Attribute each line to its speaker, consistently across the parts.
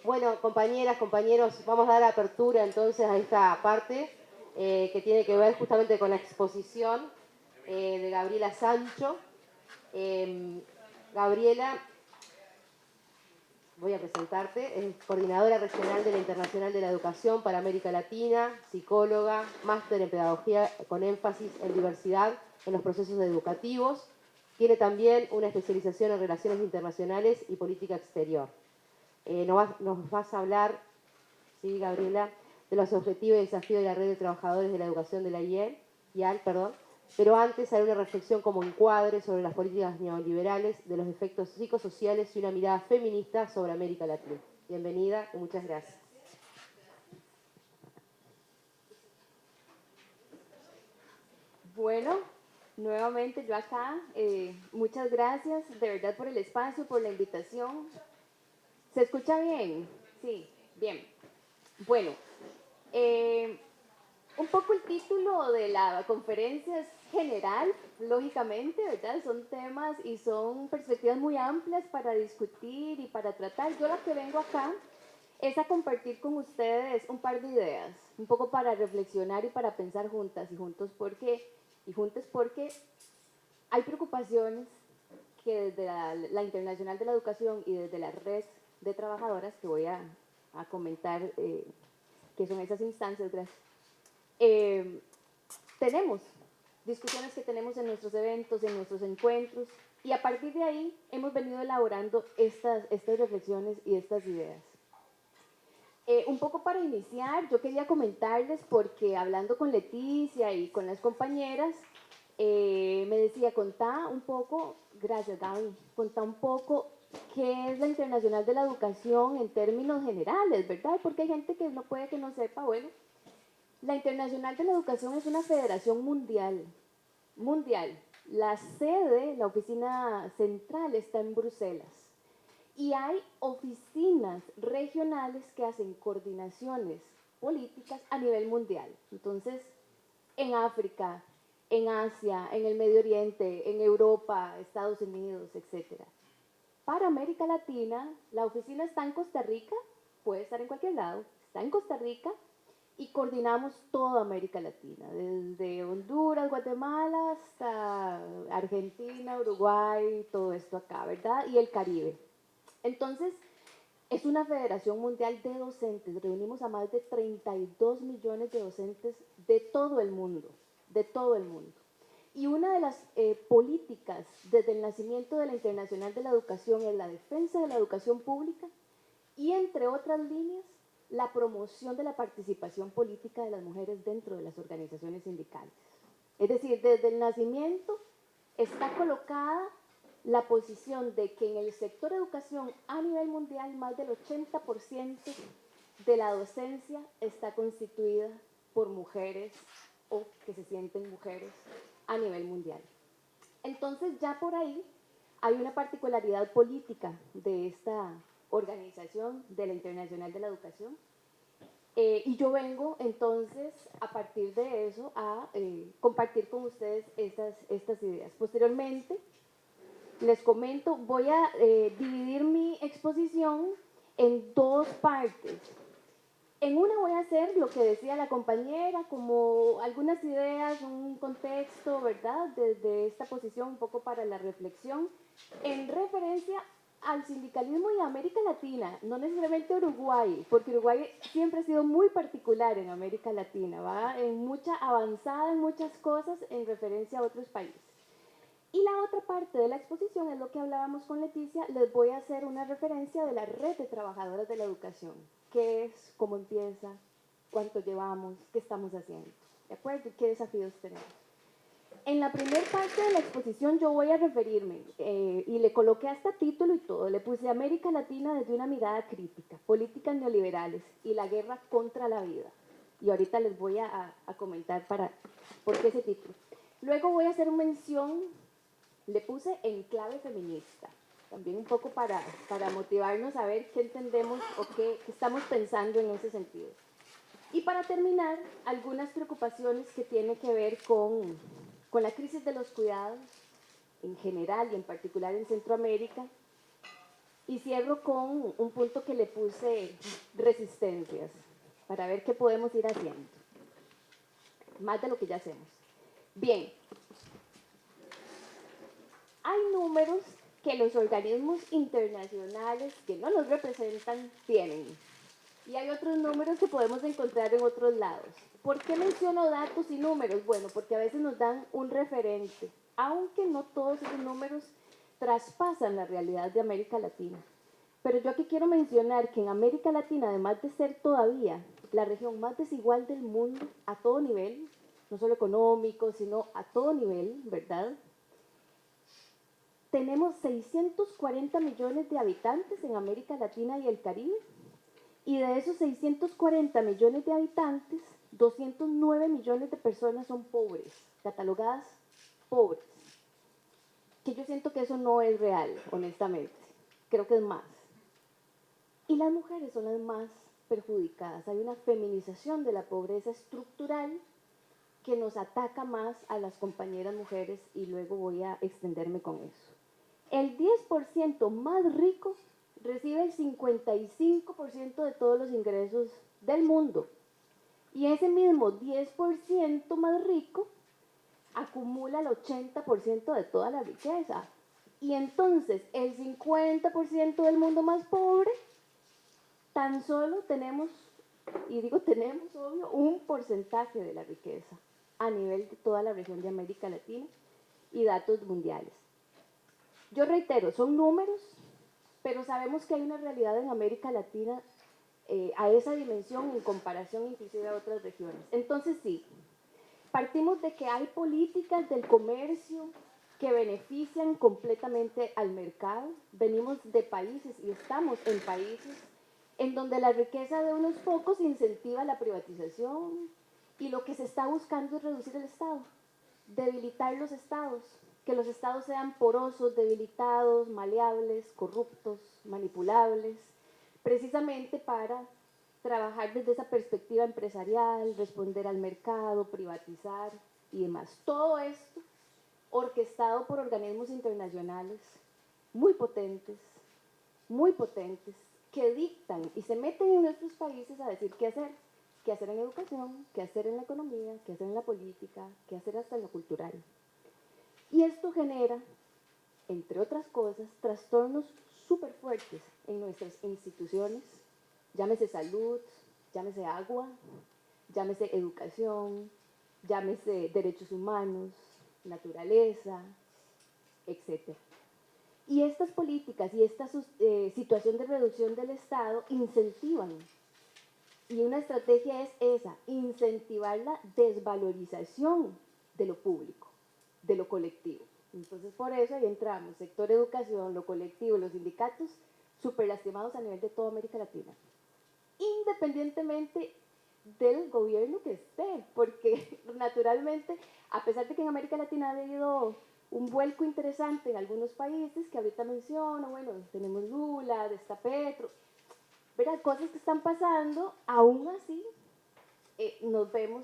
Speaker 1: Bueno, compañeras, compañeros, vamos a dar apertura entonces a esta parte que tiene que ver justamente con la exposición de Gabriela Sancho. Gabriela, voy a presentarte, es coordinadora regional de la Internacional de la Educación para América Latina, psicóloga, máster en pedagogía con énfasis en diversidad en los procesos educativos. Tiene también una especialización en relaciones internacionales y política exterior. Nos vas a hablar, sí, Gabriela, de los objetivos y desafíos de la red de trabajadores de la educación de la IAL, pero antes haré una reflexión como encuadre sobre las políticas neoliberales, de los efectos psicosociales y una mirada feminista sobre América Latina. Bienvenida y muchas gracias.
Speaker 2: Bueno, nuevamente yo acá, muchas gracias de verdad por el espacio, por la invitación. ¿Se escucha bien? Sí, bien. Bueno, eh, un poco el título de la conferencia es general, lógicamente, ¿verdad? Son temas y son perspectivas muy amplias para discutir y para tratar. Yo lo que vengo acá es a compartir con ustedes un par de ideas, un poco para reflexionar y para pensar juntas y juntos porque hay preocupaciones que desde la Internacional de la Educación y desde la red de trabajadoras que voy a comentar, que son esas instancias, gracias, eh, tenemos discusiones que tenemos en nuestros eventos, en nuestros encuentros, y a partir de ahí hemos venido elaborando estas reflexiones y estas ideas. Un poco para iniciar, yo quería comentarles, porque hablando con Leticia y con las compañeras, me decía, contá un poco, gracias Gaby, contá un poco qué es la Internacional de la Educación en términos generales, ¿verdad? Porque hay gente que no puede que no sepa, bueno, la Internacional de la Educación es una federación mundial, mundial. La sede, la oficina central está en Bruselas. Y hay oficinas regionales que hacen coordinaciones políticas a nivel mundial. Entonces, en África, en Asia, en el Medio Oriente, en Europa, Estados Unidos, etc. Para América Latina, la oficina está en Costa Rica, puede estar en cualquier lado, está en Costa Rica y coordinamos toda América Latina, desde Honduras, Guatemala hasta Argentina, Uruguay, todo esto acá, ¿verdad? Y el Caribe. Entonces, es una federación mundial de docentes. Reunimos a más de 32 millones de docentes de todo el mundo, de todo el mundo. Y una de las políticas desde el nacimiento de la Internacional de la Educación es la defensa de la educación pública y, entre otras líneas, la promoción de la participación política de las mujeres dentro de las organizaciones sindicales. Es decir, desde el nacimiento está colocada la posición de que en el sector educación a nivel mundial más del 80% de la docencia está constituida por mujeres o que se sienten mujeres a nivel mundial. Entonces ya por ahí hay una particularidad política de esta organización de la Internacional de la Educación. Y yo vengo entonces a partir de eso a compartir con ustedes estas ideas. Posteriormente, les comento, voy a dividir mi exposición en dos partes. En una voy a hacer lo que decía la compañera, como algunas ideas, un contexto, ¿verdad? Desde esta posición un poco para la reflexión, en referencia al sindicalismo y a América Latina, no necesariamente Uruguay, porque Uruguay siempre ha sido muy particular en América Latina, va en mucha avanzada en muchas cosas en referencia a otros países. Y la otra parte de la exposición es lo que hablábamos con Leticia, les voy a hacer una referencia de la red de trabajadoras de la educación. ¿Qué es? ¿Cómo empieza? ¿Cuánto llevamos? ¿Qué estamos haciendo? ¿De acuerdo? ¿Qué desafíos tenemos? En la primera parte de la exposición yo voy a referirme, y le coloqué hasta título y todo, le puse América Latina desde una mirada crítica, políticas neoliberales y la guerra contra la vida. Y ahorita les voy a comentar por qué ese título. Luego voy a hacer mención, le puse en clave feminista, también un poco para motivarnos a ver qué entendemos o qué estamos pensando en ese sentido. Y para terminar, algunas preocupaciones que tienen que ver con la crisis de los cuidados en general y en particular en Centroamérica, Y cierro con un punto que le puse resistencias, para ver qué podemos ir haciendo, más de lo que ya hacemos. Bien, hay números que los organismos internacionales que no nos representan tienen. Y hay otros números que podemos encontrar en otros lados. ¿Por qué menciono datos y números? Bueno, porque a veces nos dan un referente, aunque no todos esos números traspasan la realidad de América Latina. Pero yo aquí quiero mencionar que en América Latina, además de ser todavía la región más desigual del mundo a todo nivel, no solo económico, sino a todo nivel, ¿verdad? Tenemos 640 millones de habitantes en América Latina y el Caribe, y de esos 640 millones de habitantes, 209 millones de personas son pobres, catalogadas pobres. Que yo siento que eso no es real, honestamente. Creo que es más. Y las mujeres son las más perjudicadas. Hay una feminización de la pobreza estructural que nos ataca más a las compañeras mujeres y luego voy a extenderme con eso. El 10% más rico recibe el 55% de todos los ingresos del mundo. Y ese mismo 10% más rico acumula el 80% de toda la riqueza. Y entonces el 50% del mundo más pobre, tan solo tenemos, y digo tenemos, obvio, un porcentaje de la riqueza a nivel de toda la región de América Latina y datos mundiales. Yo reitero, son números, pero sabemos que hay una realidad en América Latina a esa dimensión en comparación inclusive a otras regiones. Entonces sí, partimos de que hay políticas del comercio que benefician completamente al mercado. Venimos de países y estamos en países en donde la riqueza de unos pocos incentiva la privatización y lo que se está buscando es reducir el Estado, debilitar los estados, que los estados sean porosos, debilitados, maleables, corruptos, manipulables, precisamente para trabajar desde esa perspectiva empresarial, responder al mercado, privatizar y demás. Todo esto orquestado por organismos internacionales muy potentes, que dictan y se meten en nuestros países a decir qué hacer en educación, qué hacer en la economía, qué hacer en la política, qué hacer hasta en lo cultural. Y esto genera, entre otras cosas, trastornos súper fuertes en nuestras instituciones, llámese salud, llámese agua, llámese educación, llámese derechos humanos, naturaleza, etc. Y estas políticas y esta situación de reducción del Estado incentivan, y una estrategia es esa, incentivar la desvalorización de lo público, de lo colectivo. Entonces por eso ahí entramos, sector educación, lo colectivo, los sindicatos, súper lastimados a nivel de toda América Latina, independientemente del gobierno que esté, porque naturalmente, a pesar de que en América Latina ha habido un vuelco interesante en algunos países, que ahorita menciono, bueno, tenemos Lula, está Petro, ¿verdad? Cosas que están pasando, aún así nos vemos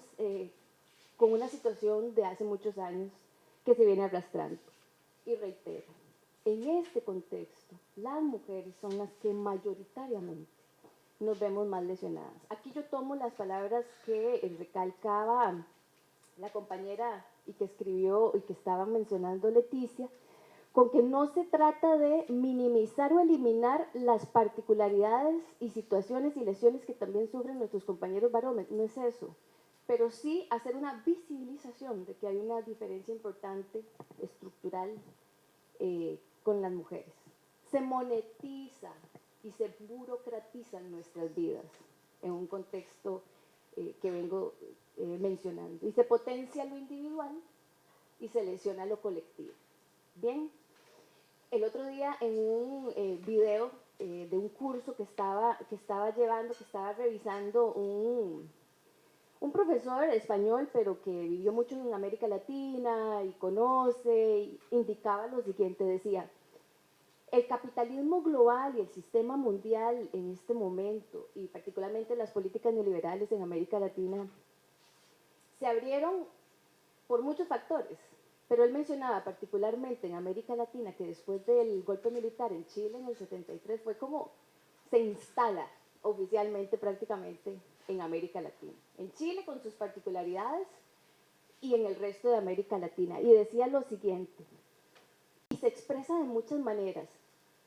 Speaker 2: con una situación de hace muchos años que se viene arrastrando. Y reitero, en este contexto, las mujeres son las que mayoritariamente nos vemos más lesionadas. Aquí yo tomo las palabras que recalcaba la compañera y que escribió y que estaba mencionando Leticia, con que no se trata de minimizar o eliminar las particularidades y situaciones y lesiones que también sufren nuestros compañeros varones, no es eso, pero sí hacer una visibilización de que hay una diferencia importante estructural con las mujeres. Se monetiza y se burocratizan nuestras vidas en un contexto que vengo mencionando. Y se potencia lo individual y se lesiona lo colectivo. Bien, el otro día en un video de un curso que estaba revisando un profesor español, pero que vivió mucho en América Latina y conoce, y indicaba lo siguiente, decía: el capitalismo global y el sistema mundial en este momento, y particularmente las políticas neoliberales en América Latina, se abrieron por muchos factores, Pero él mencionaba particularmente en América Latina que después del golpe militar en Chile en el 73 fue como se instala oficialmente prácticamente en América Latina. En Chile con sus particularidades y en el resto de América Latina. Y decía lo siguiente, y se expresa de muchas maneras,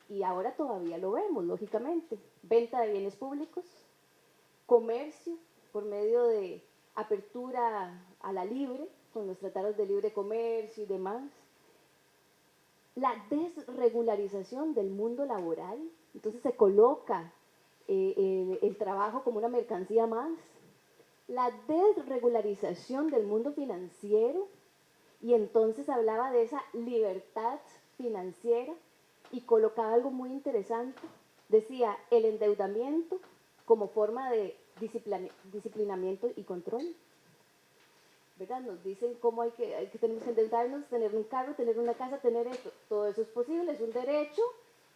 Speaker 2: y ahora todavía lo vemos, lógicamente. Venta de bienes públicos, comercio por medio de apertura a la libre, con los tratados de libre comercio y demás. La desregularización del mundo laboral, entonces se coloca el trabajo como una mercancía más. La desregularización del mundo financiero, y entonces hablaba de esa libertad financiera y colocaba algo muy interesante. Decía el endeudamiento como forma de disciplinamiento y control. ¿Verdad? Nos dicen cómo tenemos que endeudarnos, tener un carro, tener una casa, tener esto. Todo eso es posible, es un derecho,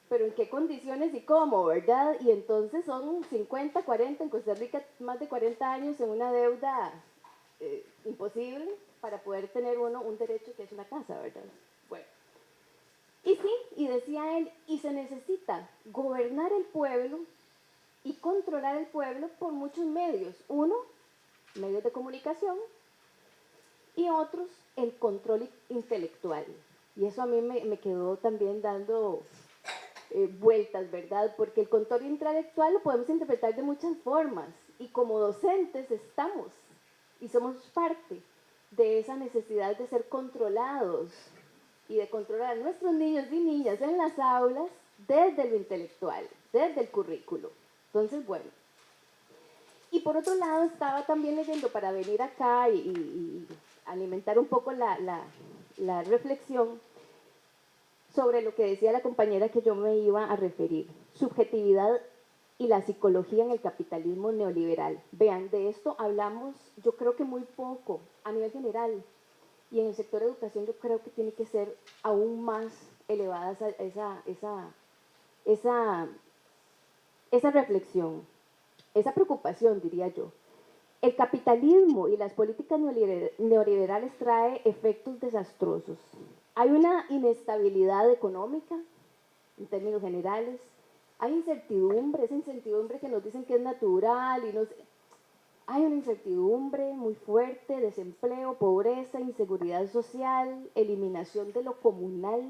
Speaker 2: pero en qué condiciones y cómo, ¿verdad? Y entonces son 50, 40, en Costa Rica más de 40 años en una deuda imposible para poder tener uno un derecho que es una casa, ¿verdad? Bueno. Y sí, y decía él, y se necesita gobernar el pueblo y controlar el pueblo por muchos medios. Uno, medios de comunicación, y otros, el control intelectual. Y eso a mí me quedó también dando vueltas, ¿verdad? Porque el control intelectual lo podemos interpretar de muchas formas, y como docentes estamos y somos parte de esa necesidad de ser controlados y de controlar a nuestros niños y niñas en las aulas desde lo intelectual, desde el currículo. Entonces, bueno. Y por otro lado, estaba también leyendo para venir acá y alimentar un poco la reflexión sobre lo que decía la compañera que yo me iba a referir, subjetividad y la psicología en el capitalismo neoliberal. Vean, de esto hablamos yo creo que muy poco a nivel general, y en el sector de educación yo creo que tiene que ser aún más elevada esa reflexión, esa preocupación, diría yo. El capitalismo y las políticas neoliberales trae efectos desastrosos. Hay una inestabilidad económica, en términos generales. Hay incertidumbre, esa incertidumbre que nos dicen que es natural y no sé. Hay una incertidumbre muy fuerte, desempleo, pobreza, inseguridad social, eliminación de lo comunal,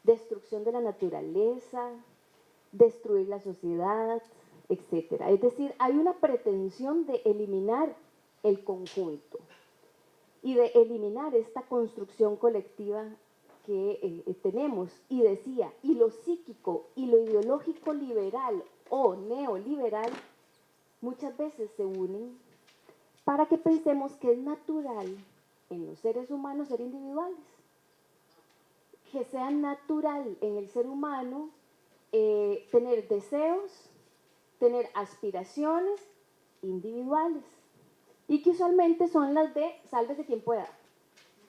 Speaker 2: destrucción de la naturaleza, destruir la sociedad, etcétera. Es decir, hay una pretensión de eliminar el conjunto y de eliminar esta construcción colectiva que tenemos. Y decía, y lo psíquico y lo ideológico liberal o neoliberal muchas veces se unen para que pensemos que es natural en los seres humanos ser individuales, que sea natural en el ser humano tener deseos, tener aspiraciones individuales, y que usualmente son las de sálvese quien pueda.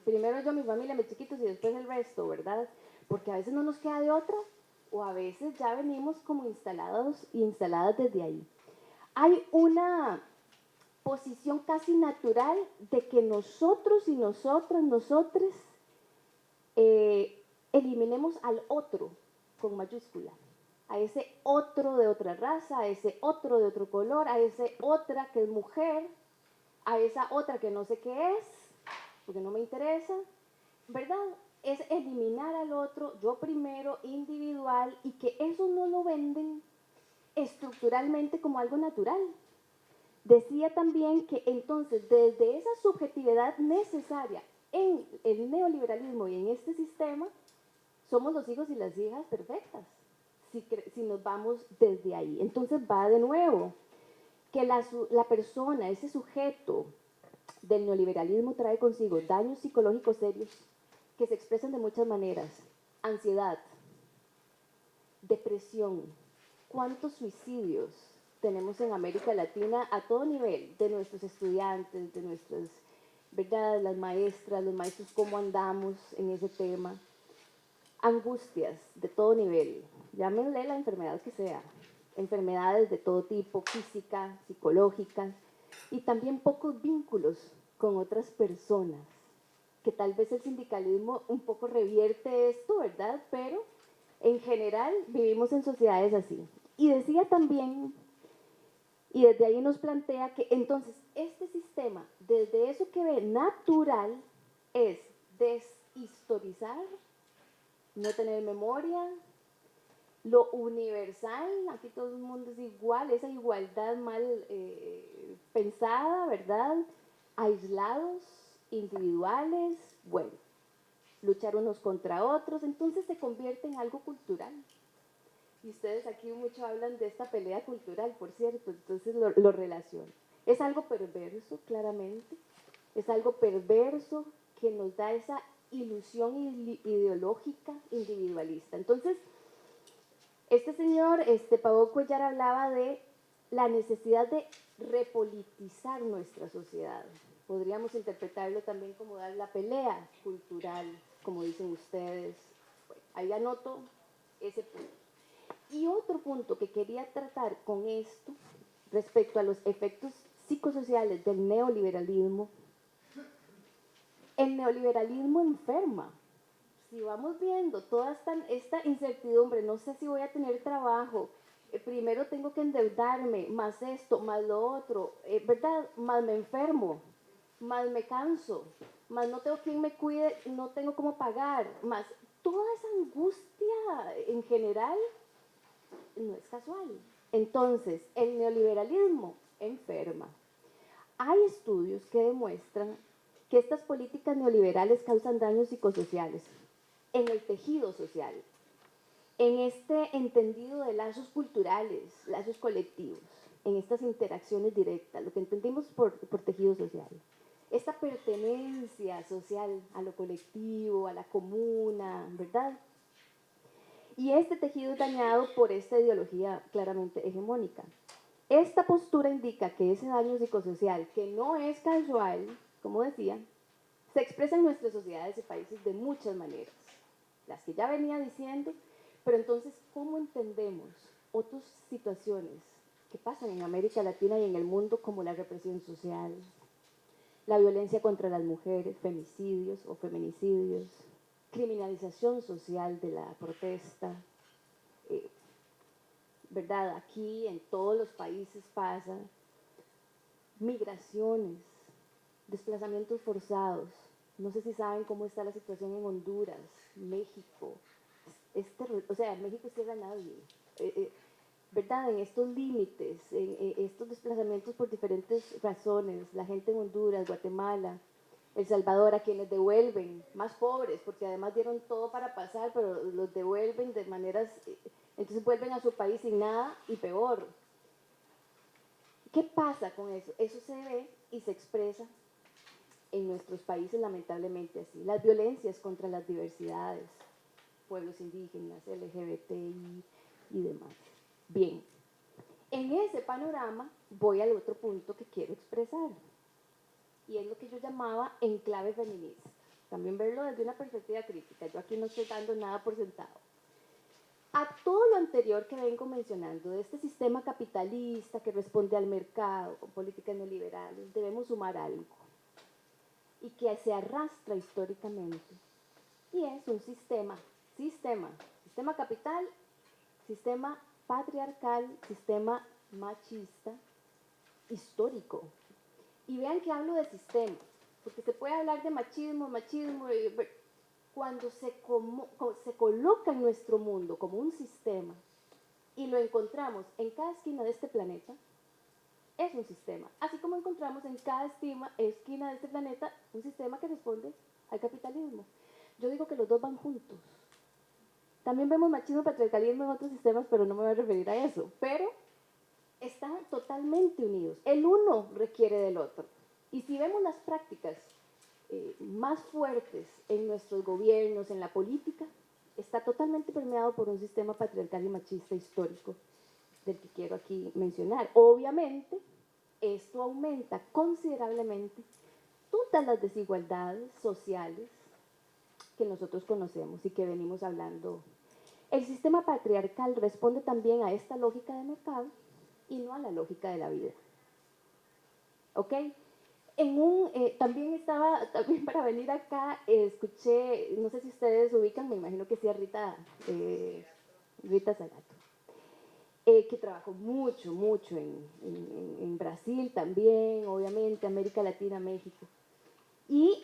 Speaker 2: Primero yo, mi familia, mis chiquitos y después el resto, ¿verdad? Porque a veces no nos queda de otra, o a veces ya venimos como instaladas desde ahí. Hay una posición casi natural de que nosotros y nosotras, nosotres, eliminemos al otro con mayúscula, a ese otro de otra raza, a ese otro de otro color, a ese otra que es mujer, a esa otra que no sé qué es, porque no me interesa, ¿verdad? Es eliminar al otro, yo primero, individual, y que eso no lo venden estructuralmente como algo natural. Decía también que entonces desde esa subjetividad necesaria en el neoliberalismo y en este sistema, somos los hijos y las hijas perfectas, si nos vamos desde ahí. Entonces va de nuevo, que la persona, ese sujeto del neoliberalismo trae consigo daños psicológicos serios que se expresan de muchas maneras. Ansiedad, depresión. ¿Cuántos suicidios tenemos en América Latina a todo nivel? De nuestros estudiantes, de nuestras, ¿verdad? Las maestras, los maestros, ¿cómo andamos en ese tema? Angustias de todo nivel, llámenle la enfermedad que sea, enfermedades de todo tipo, física, psicológica, y también pocos vínculos con otras personas. que tal vez el sindicalismo un poco revierte esto, ¿verdad? Pero en general vivimos en sociedades así. Y decía también, y desde ahí nos plantea que entonces este sistema, desde eso que ve natural, es deshistorizar, no tener memoria, lo universal, aquí todo el mundo es igual, esa igualdad mal pensada, ¿verdad? Aislados, individuales, bueno, luchar unos contra otros, entonces se convierte en algo cultural. Y ustedes aquí mucho hablan de esta pelea cultural, por cierto, entonces lo relaciono. Es algo perverso, claramente, es algo perverso que nos da esa ilusión ideológica individualista. Entonces, este señor, Pablo Cuellar, hablaba de la necesidad de repolitizar nuestra sociedad. Podríamos interpretarlo también como dar la pelea cultural, como dicen ustedes. Bueno, ahí anoto ese punto. Y otro punto que quería tratar con esto, respecto a los efectos psicosociales del neoliberalismo, el neoliberalismo enferma. Si vamos viendo toda esta incertidumbre, no sé si voy a tener trabajo, primero tengo que endeudarme, más esto, más lo otro, ¿verdad? Más me enfermo, más me canso, más no tengo quien me cuide, no tengo cómo pagar, más toda esa angustia en general no es casual. Entonces, el neoliberalismo enferma. Hay estudios que demuestran que estas políticas neoliberales causan daños psicosociales en el tejido social, en este entendido de lazos culturales, lazos colectivos, en estas interacciones directas, lo que entendimos por tejido social. Esta pertenencia social a lo colectivo, a la comuna, ¿verdad? Y este tejido es dañado por esta ideología claramente hegemónica. Esta postura indica que ese daño psicosocial, que no es casual, como decía, se expresa en nuestras sociedades y países de muchas maneras, las que ya venía diciendo, pero entonces, ¿cómo entendemos otras situaciones que pasan en América Latina y en el mundo, como la represión social, la violencia contra las mujeres, femicidios o feminicidios, criminalización social de la protesta, ¿verdad? Aquí en todos los países pasa, migraciones, desplazamientos forzados. No sé si saben cómo está la situación en Honduras, México. Es terrible, o sea, en México cierra a nadie. ¿Verdad? En estos límites, en estos desplazamientos por diferentes razones, la gente en Honduras, Guatemala, El Salvador, a quienes devuelven, más pobres, porque además dieron todo para pasar, pero los devuelven de maneras, entonces vuelven a su país sin nada y peor. ¿Qué pasa con eso? Eso se ve y se expresa en nuestros países lamentablemente así. Las violencias contra las diversidades, pueblos indígenas, LGBTI y demás. Bien, en ese panorama voy al otro punto que quiero expresar, y es lo que yo llamaba enclave feminista. También verlo desde una perspectiva crítica. Yo aquí no estoy dando nada por sentado. A todo lo anterior que vengo mencionando, de este sistema capitalista que responde al mercado con políticas neoliberales, debemos sumar algo, y que se arrastra históricamente, y es un sistema capital, sistema patriarcal, sistema machista, histórico. Y vean que hablo de sistema, porque se puede hablar de machismo, cuando se coloca en nuestro mundo como un sistema y lo encontramos en cada esquina de este planeta, es un sistema. Así como encontramos en cada esquina de este planeta un sistema que responde al capitalismo. Yo digo que los dos van juntos. También vemos machismo y patriarcalismo en otros sistemas, pero no me voy a referir a eso. Pero están totalmente unidos. El uno requiere del otro. Y si vemos las prácticas más fuertes en nuestros gobiernos, en la política, está totalmente permeado por un sistema patriarcal y machista histórico del que quiero aquí mencionar. Obviamente, esto aumenta considerablemente todas las desigualdades sociales que nosotros conocemos y que venimos hablando. El sistema patriarcal responde también a esta lógica de mercado y no a la lógica de la vida. ¿Ok? También también para venir acá, escuché, no sé si ustedes ubican, me imagino que sí, a Rita Zagato, que trabajó mucho, mucho en Brasil también, obviamente, América Latina, México. Y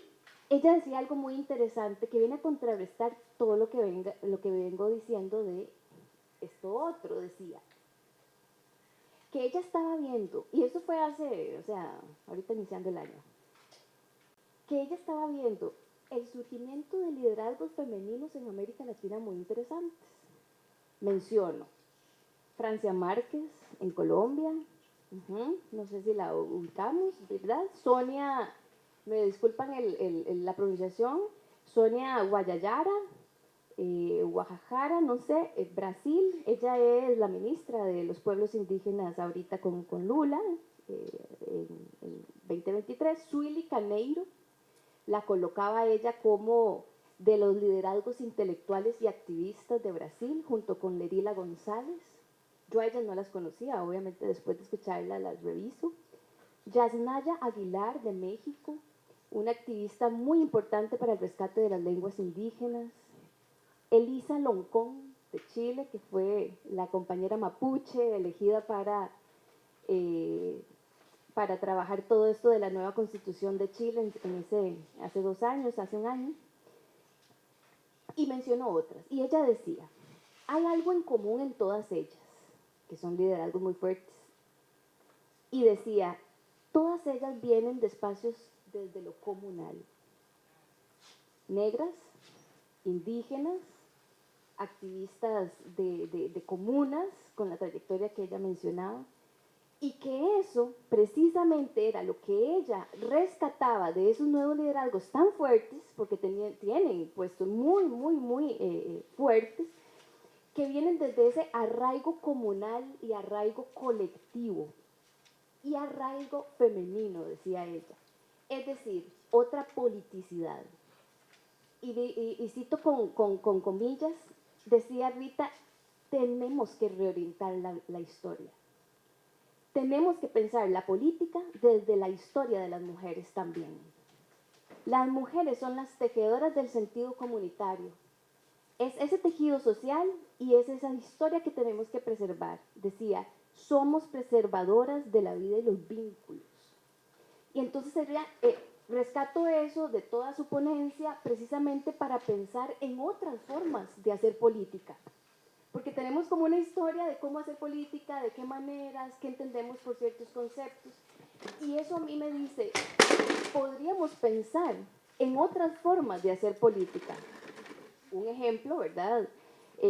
Speaker 2: ella decía algo muy interesante que viene a contrarrestar todo lo que vengo diciendo de esto otro, decía. Que ella estaba viendo, y eso fue ahorita iniciando el año, que ella estaba viendo el surgimiento de liderazgos femeninos en América Latina muy interesantes. Menciono Francia Márquez en Colombia, no sé si la ubicamos, ¿verdad? Sonia, me disculpan la pronunciación, Sonia Guayayara, Guajajara, no sé, Brasil, ella es la ministra de los pueblos indígenas ahorita con Lula en 2023. Suili Caneiro la colocaba ella como de los liderazgos intelectuales y activistas de Brasil, junto con Lerila González. Yo a ellas no las conocía, obviamente después de escucharla las reviso. Yasnaya Aguilar de México, una activista muy importante para el rescate de las lenguas indígenas. Elisa Loncón de Chile, que fue la compañera mapuche elegida para trabajar todo esto de la nueva constitución de Chile hace 2 años, hace un año. Y mencionó otras. Y ella decía, hay algo en común en todas ellas, que son liderazgos muy fuertes. Y decía, todas ellas vienen de espacios desde lo comunal. Negras, indígenas, activistas de comunas, con la trayectoria que ella mencionaba, y que eso precisamente era lo que ella rescataba de esos nuevos liderazgos tan fuertes, porque tienen puestos muy, muy, muy fuertes, que vienen desde ese arraigo comunal y arraigo colectivo y arraigo femenino, decía ella. Es decir, otra politicidad. Y cito con comillas, decía Rita, tenemos que reorientar la historia. Tenemos que pensar la política desde la historia de las mujeres también. Las mujeres son las tejedoras del sentido comunitario. Es ese tejido social y es esa historia que tenemos que preservar. Decía, somos preservadoras de la vida y los vínculos. Y entonces rescato eso de toda su ponencia precisamente para pensar en otras formas de hacer política. Porque tenemos como una historia de cómo hacer política, de qué maneras, qué entendemos por ciertos conceptos. Y eso a mí me dice, podríamos pensar en otras formas de hacer política. Un ejemplo, ¿verdad?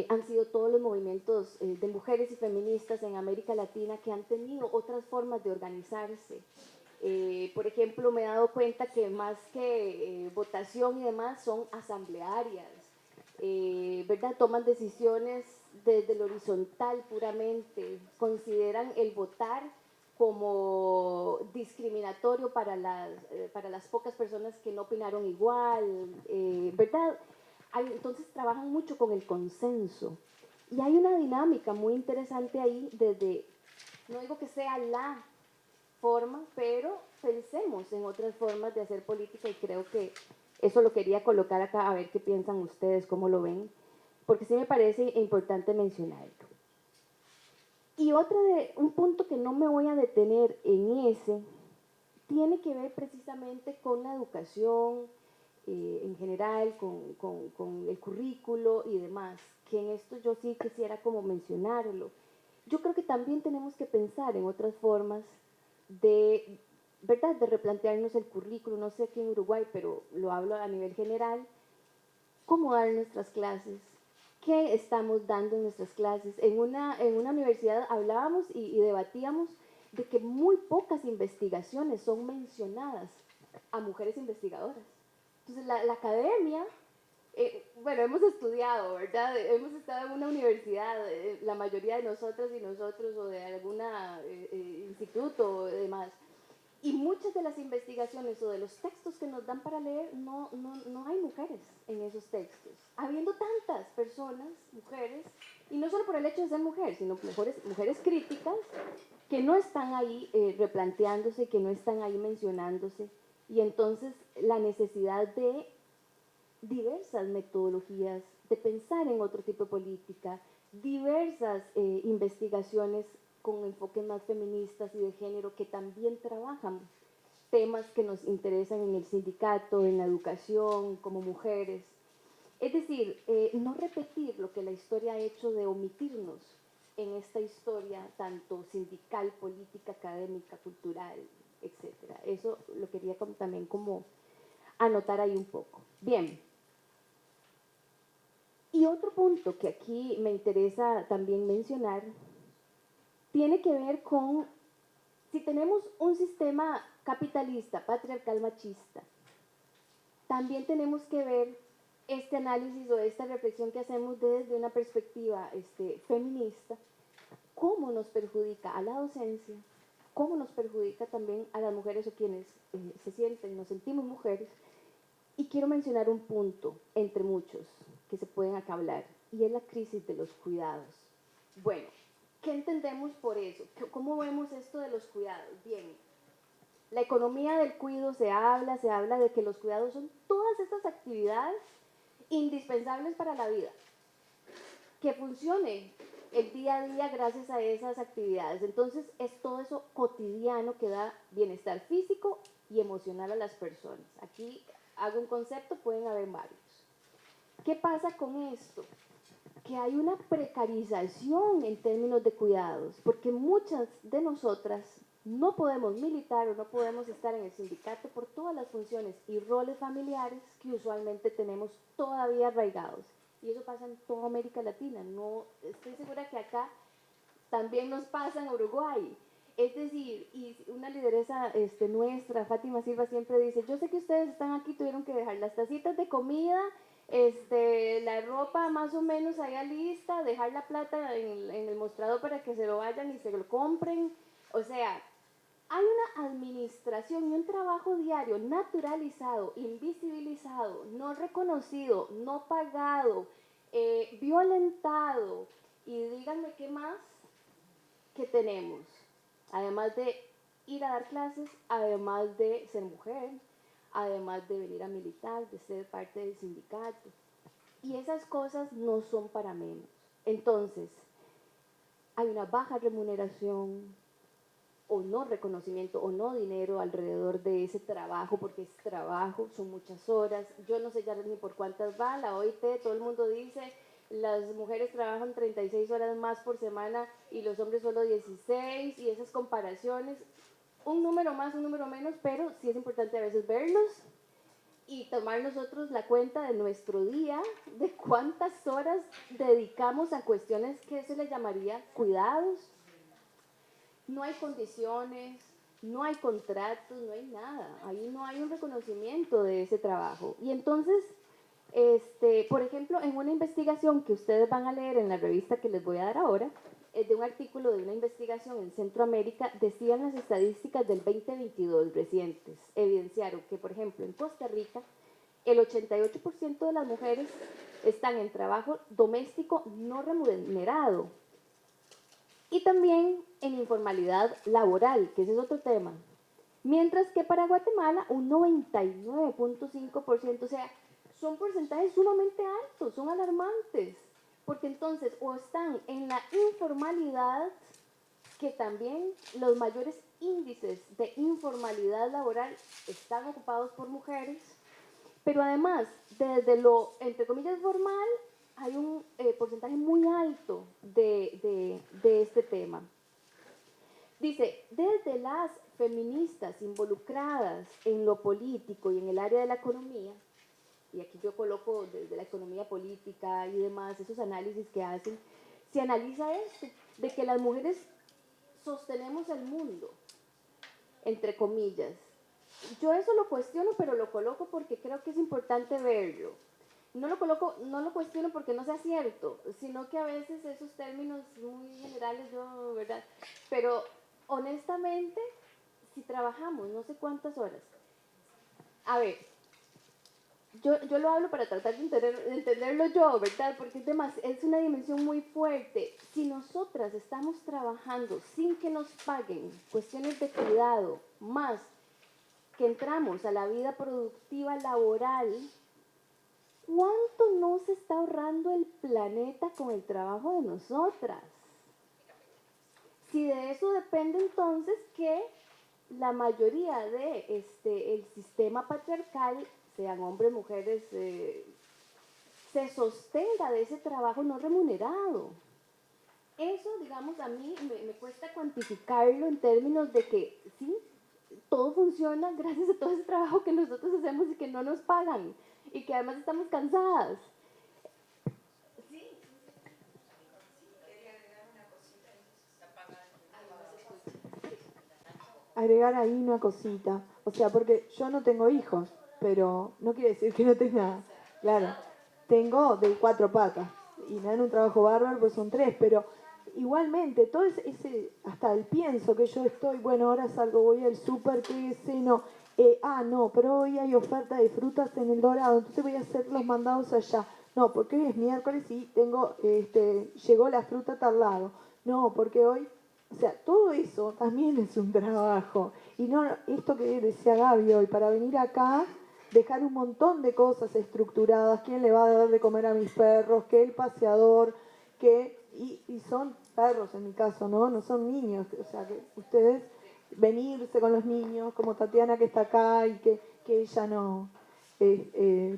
Speaker 2: Han sido todos los movimientos de mujeres y feministas en América Latina que han tenido otras formas de organizarse. Por ejemplo, me he dado cuenta que más que votación y demás son asamblearias, ¿verdad? Toman decisiones desde el horizontal puramente, consideran el votar como discriminatorio para las pocas personas que no opinaron igual, ¿verdad? Entonces trabajan mucho con el consenso. Y hay una dinámica muy interesante ahí no digo que sea la forma, pero pensemos en otras formas de hacer política y creo que eso lo quería colocar acá a ver qué piensan ustedes, cómo lo ven, porque sí me parece importante mencionarlo. Y un punto que no me voy a detener en ese, tiene que ver precisamente con la educación en general, con el currículo y demás, que en esto yo sí quisiera como mencionarlo. Yo creo que también tenemos que pensar en otras formas ¿verdad? De replantearnos el currículo, no sé aquí en Uruguay, pero lo hablo a nivel general, cómo dar nuestras clases, qué estamos dando en nuestras clases. En una universidad hablábamos y debatíamos de que muy pocas investigaciones son mencionadas a mujeres investigadoras. Entonces la academia, bueno, hemos estudiado, ¿verdad? Hemos estado en una universidad, la mayoría de nosotras y nosotros, o de algún instituto o demás, Y muchas de las investigaciones o de los textos que nos dan para leer, no hay mujeres en esos textos. Habiendo tantas personas, mujeres, y no solo por el hecho de ser mujer, sino mujeres críticas, que no están ahí replanteándose, que no están ahí mencionándose. Y entonces la necesidad de diversas metodologías, de pensar en otro tipo de política, diversas investigaciones con enfoques más feministas y de género que también trabajan temas que nos interesan en el sindicato, en la educación, como mujeres. Es decir, no repetir lo que la historia ha hecho de omitirnos en esta historia tanto sindical, política, académica, cultural, etc. Eso lo quería también como anotar ahí un poco. Bien. Y otro punto que aquí me interesa también mencionar tiene que ver con si tenemos un sistema capitalista, patriarcal, machista, también tenemos que ver este análisis o esta reflexión que hacemos desde una perspectiva feminista, cómo nos perjudica a la docencia, cómo nos perjudica también a las mujeres o quienes nos sentimos mujeres. Y quiero mencionar un punto entre muchos que se pueden acá hablar, y es la crisis de los cuidados. Bueno, ¿qué entendemos por eso? ¿Cómo vemos esto de los cuidados? Bien, la economía del cuidado se habla de que los cuidados son todas estas actividades indispensables para la vida, que funcione el día a día gracias a esas actividades. Entonces es todo eso cotidiano que da bienestar físico y emocional a las personas. Aquí hago un concepto, pueden haber varios. ¿Qué pasa con esto? Que hay una precarización en términos de cuidados, porque muchas de nosotras no podemos militar o no podemos estar en el sindicato por todas las funciones y roles familiares que usualmente tenemos todavía arraigados. Y eso pasa en toda América Latina. No, estoy segura que acá también nos pasa en Uruguay. Es decir, y una lideresa nuestra, Fátima Silva, siempre dice, yo sé que ustedes están aquí, tuvieron que dejar las tacitas de comida, la ropa más o menos allá lista, dejar la plata en el mostrador para que se lo vayan y se lo compren. O sea, hay una administración y un trabajo diario naturalizado, invisibilizado, no reconocido, no pagado, violentado. Y díganme qué más que tenemos. Además de ir a dar clases, además de ser mujer, además de venir a militar, de ser parte del sindicato. Y esas cosas no son para menos. Entonces, hay una baja remuneración o no reconocimiento o no dinero alrededor de ese trabajo, porque es trabajo, son muchas horas. Yo no sé ya ni por cuántas va, la OIT, todo el mundo dice, las mujeres trabajan 36 horas más por semana y los hombres solo 16, y esas comparaciones, un número más, un número menos, pero sí es importante a veces verlos y tomar nosotros la cuenta de nuestro día, de cuántas horas dedicamos a cuestiones que se le llamaría cuidados. No hay condiciones, no hay contratos, no hay nada. Ahí no hay un reconocimiento de ese trabajo. Y entonces, por ejemplo, en una investigación que ustedes van a leer en la revista que les voy a dar ahora, de un artículo de una investigación en Centroamérica, decían las estadísticas del 2022 recientes, evidenciaron que, por ejemplo, en Costa Rica, el 88% de las mujeres están en trabajo doméstico no remunerado y también en informalidad laboral, que ese es otro tema. Mientras que para Guatemala un 99.5%, o sea, son porcentajes sumamente altos, son alarmantes, porque entonces o están en la informalidad, que también los mayores índices de informalidad laboral están ocupados por mujeres, pero además, desde lo, entre comillas, formal, hay un porcentaje muy alto de este tema. Dice, desde las feministas involucradas en lo político y en el área de la economía, y aquí yo coloco desde la economía política y demás, esos análisis que hacen, se analiza esto, de que las mujeres sostenemos el mundo, entre comillas. Yo eso lo cuestiono, pero lo coloco porque creo que es importante verlo. No lo cuestiono porque no sea cierto, sino que a veces esos términos muy generales, ¿verdad? Pero honestamente, si trabajamos no sé cuántas horas, a ver, yo lo hablo para tratar de entenderlo yo, ¿verdad? Porque es una dimensión muy fuerte. Si nosotras estamos trabajando sin que nos paguen cuestiones de cuidado, más que entramos a la vida productiva laboral, ¿cuánto nos está ahorrando el planeta con el trabajo de nosotras? Si de eso depende entonces que la mayoría de el sistema patriarcal, sean hombres, mujeres, se sostenga de ese trabajo no remunerado. Eso, digamos, a mí me cuesta cuantificarlo en términos de que sí, todo funciona gracias a todo ese trabajo que nosotros hacemos y que no nos pagan y que además estamos cansadas.
Speaker 3: Agregar ahí una cosita, o sea, porque yo no tengo hijos, pero no quiere decir que no tenga, claro, tengo de 4 patas y me dan un trabajo bárbaro, pues son 3, pero igualmente todo ese hasta el pienso que yo estoy, bueno, ahora salgo, voy al súper, que ese no, no, pero hoy hay oferta de frutas en el Dorado, entonces voy a hacer los mandados allá, no, porque hoy es miércoles y tengo, llegó la fruta a tal lado, no, porque hoy... O sea, todo eso también es un trabajo. Y no esto que decía Gaby hoy, para venir acá, dejar un montón de cosas estructuradas, quién le va a dar de comer a mis perros, que el paseador, y son perros en mi caso, ¿no? No son niños. O sea, que ustedes venirse con los niños, como Tatiana que está acá y que ella no...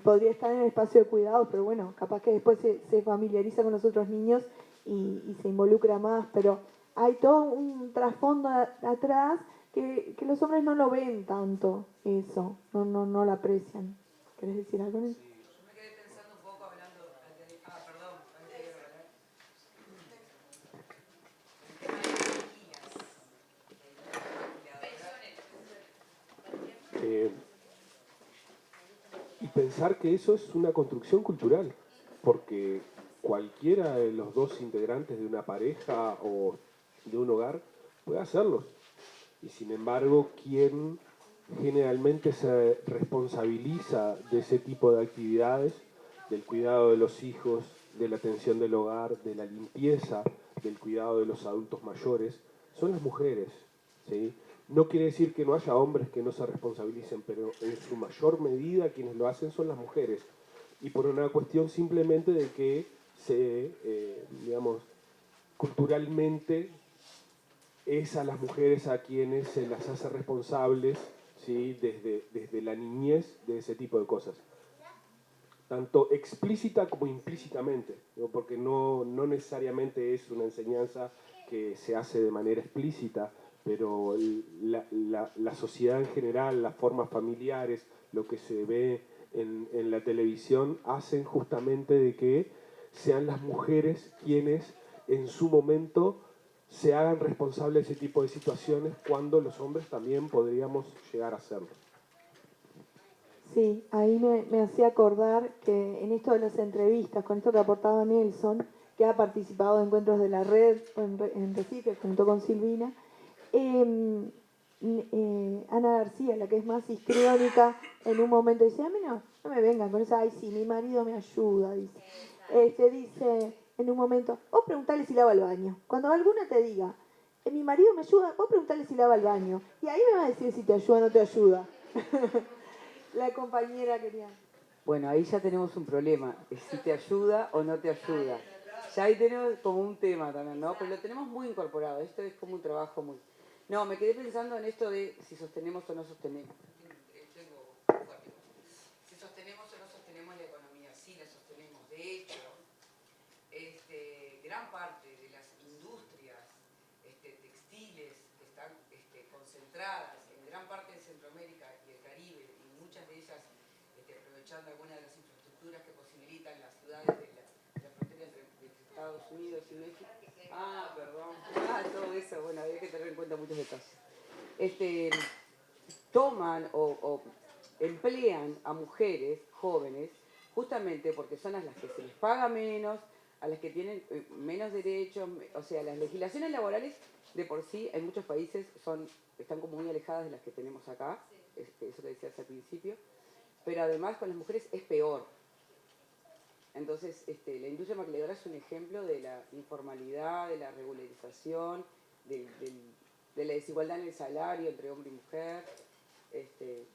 Speaker 3: podría estar en el espacio de cuidados, pero bueno, capaz que después se familiariza con los otros niños y se involucra más, pero hay todo un trasfondo atrás que los hombres no lo ven tanto, eso, no lo aprecian. ¿Querés decir algo?
Speaker 4: Sí, yo me quedé pensando un poco hablando, perdón,
Speaker 5: Y pensar que eso es una construcción cultural, porque cualquiera de los dos integrantes de una pareja o de un hogar puede hacerlos. Y sin embargo, quien generalmente se responsabiliza de ese tipo de actividades, del cuidado de los hijos, de la atención del hogar, de la limpieza, del cuidado de los adultos mayores, son las mujeres, ¿sí? No quiere decir que no haya hombres que no se responsabilicen, pero en su mayor medida quienes lo hacen son las mujeres. Y por una cuestión simplemente de que digamos, culturalmente es a las mujeres a quienes se las hace responsables, ¿sí? desde la niñez de ese tipo de cosas. Tanto explícita como implícitamente, ¿no? Porque no necesariamente es una enseñanza que se hace de manera explícita, pero la sociedad en general, las formas familiares, lo que se ve en la televisión, hacen justamente de que sean las mujeres quienes en su momento se hagan responsables de ese tipo de situaciones cuando los hombres también podríamos llegar a hacerlo.
Speaker 3: Sí, ahí me hacía acordar que en esto de las entrevistas, con esto que aportaba Nelson, que ha participado de encuentros de la red en Recife, junto con Silvina, Ana García, la que es más histriónica, en un momento dice, a mí no me vengan con eso, ay sí, mi marido me ayuda, dice. Dice en un momento, vos preguntale si lava el baño. Cuando alguna te diga, mi marido me ayuda, vos preguntale si lava el baño. Y ahí me va a decir si te ayuda o no te ayuda. La compañera quería.
Speaker 6: Bueno, ahí ya tenemos un problema, es si te ayuda o no te ayuda. Ya ahí tenemos como un tema también, ¿no? Pero lo tenemos muy incorporado, esto es como un trabajo muy... No, me quedé pensando en esto de si sostenemos o no sostenemos.
Speaker 4: si sostenemos o no sostenemos la economía, sí la sostenemos. De hecho, gran parte de las industrias textiles que están concentradas en gran parte de Centroamérica y el Caribe, y muchas de ellas aprovechando algunas de las infraestructuras que posibilitan las ciudades de la frontera entre Estados Unidos y México. Perdón.
Speaker 6: Todo eso, bueno, había que tener en cuenta muchos detalles. Toman o emplean a mujeres jóvenes justamente porque son a las que se les paga menos, a las que tienen menos derechos, o sea, las legislaciones laborales de por sí, en muchos países están como muy alejadas de las que tenemos acá, eso que decías al principio, pero además con las mujeres es peor. Entonces, la industria maquiladora es un ejemplo de la informalidad, de la regularización, de la desigualdad en el salario entre hombre y mujer. Pensé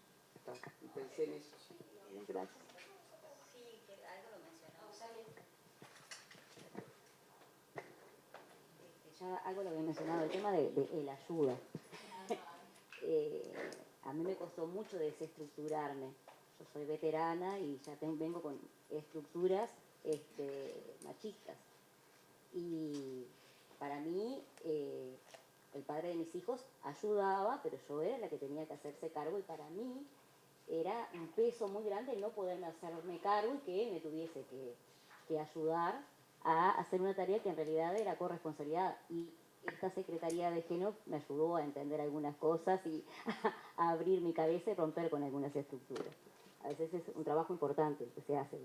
Speaker 6: en eso.
Speaker 2: Gracias.
Speaker 7: Sí, que algo lo mencionó, ya algo lo había mencionado, el tema de la ayuda. A mí me costó mucho desestructurarme. Yo soy veterana y ya vengo con estructuras machistas. Y para mí, el padre de mis hijos ayudaba, pero yo era la que tenía que hacerse cargo y para mí era un peso muy grande el no poderme hacerme cargo y que él me tuviese que ayudar a hacer una tarea que en realidad era corresponsabilidad. Y esta Secretaría de Género me ayudó a entender algunas cosas y a abrir mi cabeza y romper con algunas estructuras. A veces es un trabajo importante el que se hace.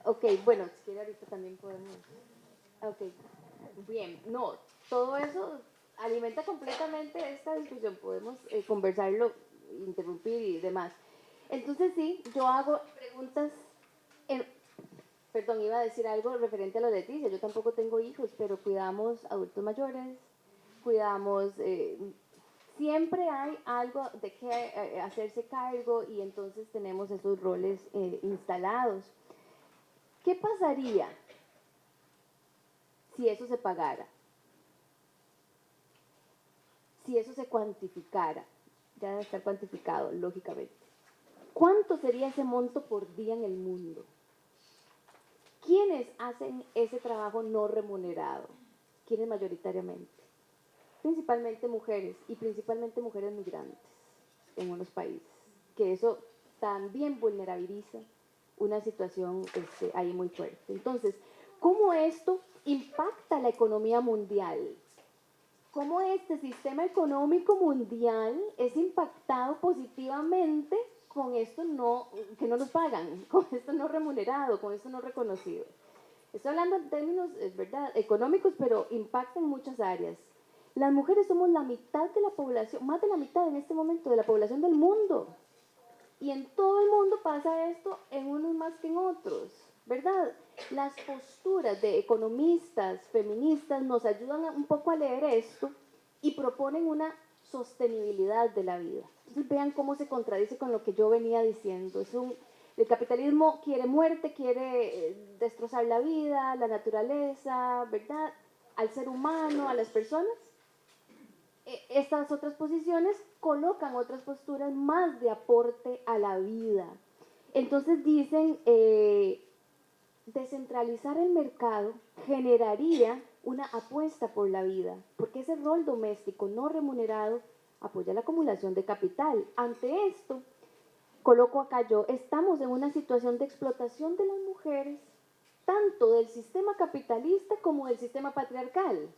Speaker 2: Ok, bueno, si quiere ahorita también podemos. Ok, bien, no, todo eso alimenta completamente esta discusión, podemos conversarlo, interrumpir y demás. Entonces sí, yo hago preguntas, perdón, iba a decir algo referente a lo de Leticia, yo tampoco tengo hijos, pero cuidamos adultos mayores, cuidamos, siempre hay algo de que hacerse cargo y entonces tenemos esos roles instalados. ¿Qué pasaría si eso se pagara? Si eso se cuantificara, ya debe estar cuantificado, lógicamente. ¿Cuánto sería ese monto por día en el mundo? ¿Quiénes hacen ese trabajo no remunerado? ¿Quiénes mayoritariamente? Principalmente mujeres, y principalmente mujeres migrantes en unos países, que eso también vulnerabiliza una situación ahí muy fuerte. Entonces, ¿cómo esto impacta la economía mundial? ¿Cómo este sistema económico mundial es impactado positivamente con esto que no nos pagan, con esto no remunerado, con esto no reconocido? Estoy hablando en términos, es verdad, económicos, pero impacta en muchas áreas. Las mujeres somos la mitad de la población, más de la mitad en este momento de la población del mundo. Y en todo el mundo pasa esto en unos más que en otros, ¿verdad? Las posturas de economistas, feministas, nos ayudan un poco a leer esto y proponen una sostenibilidad de la vida. Entonces vean cómo se contradice con lo que yo venía diciendo. El capitalismo quiere muerte, quiere destrozar la vida, la naturaleza, ¿verdad? Al ser humano, a las personas. Estas otras posiciones colocan otras posturas más de aporte a la vida. Entonces dicen, descentralizar el mercado generaría una apuesta por la vida, porque ese rol doméstico no remunerado apoya la acumulación de capital. Ante esto, coloco acá yo, estamos en una situación de explotación de las mujeres, tanto del sistema capitalista como del sistema patriarcal.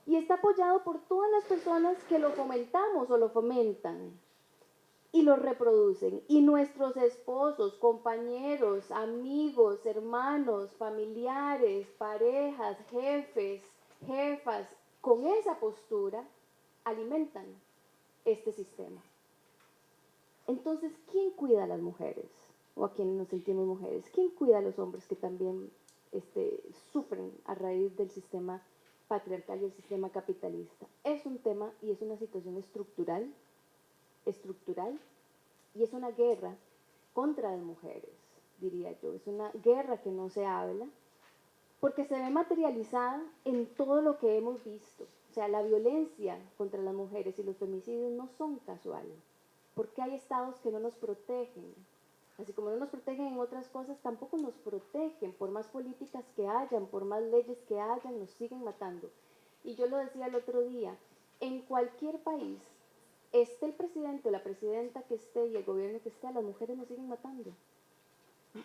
Speaker 2: Y está apoyado por todas las personas que lo fomentamos o lo fomentan y lo reproducen. Y nuestros esposos, compañeros, amigos, hermanos, familiares, parejas, jefes, jefas, con esa postura alimentan este sistema. Entonces, ¿quién cuida a las mujeres? O a quienes nos sentimos mujeres. ¿Quién cuida a los hombres que también sufren a raíz del sistema patriarcal y el sistema capitalista? Es un tema y es una situación estructural, y es una guerra contra las mujeres, diría yo. Es una guerra que no se habla, porque se ve materializada en todo lo que hemos visto. O sea, la violencia contra las mujeres y los femicidios no son casuales, porque hay estados que no nos protegen. Así como no nos protegen en otras cosas, tampoco nos protegen. Por más políticas que hayan, por más leyes que hayan, nos siguen matando. Y yo lo decía el otro día, en cualquier país, esté el presidente o la presidenta que esté y el gobierno que esté, a las mujeres nos siguen matando.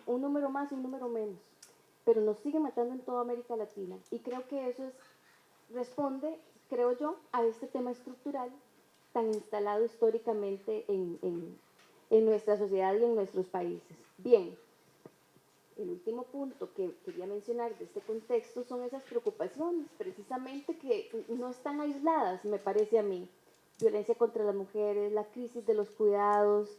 Speaker 2: Un número más y un número menos. Pero nos siguen matando en toda América Latina. Y creo que eso responde, creo yo, a este tema estructural tan instalado históricamente en nuestra sociedad y en nuestros países. Bien, el último punto que quería mencionar de este contexto son esas preocupaciones, precisamente que no están aisladas, me parece a mí. Violencia contra las mujeres, la crisis de los cuidados,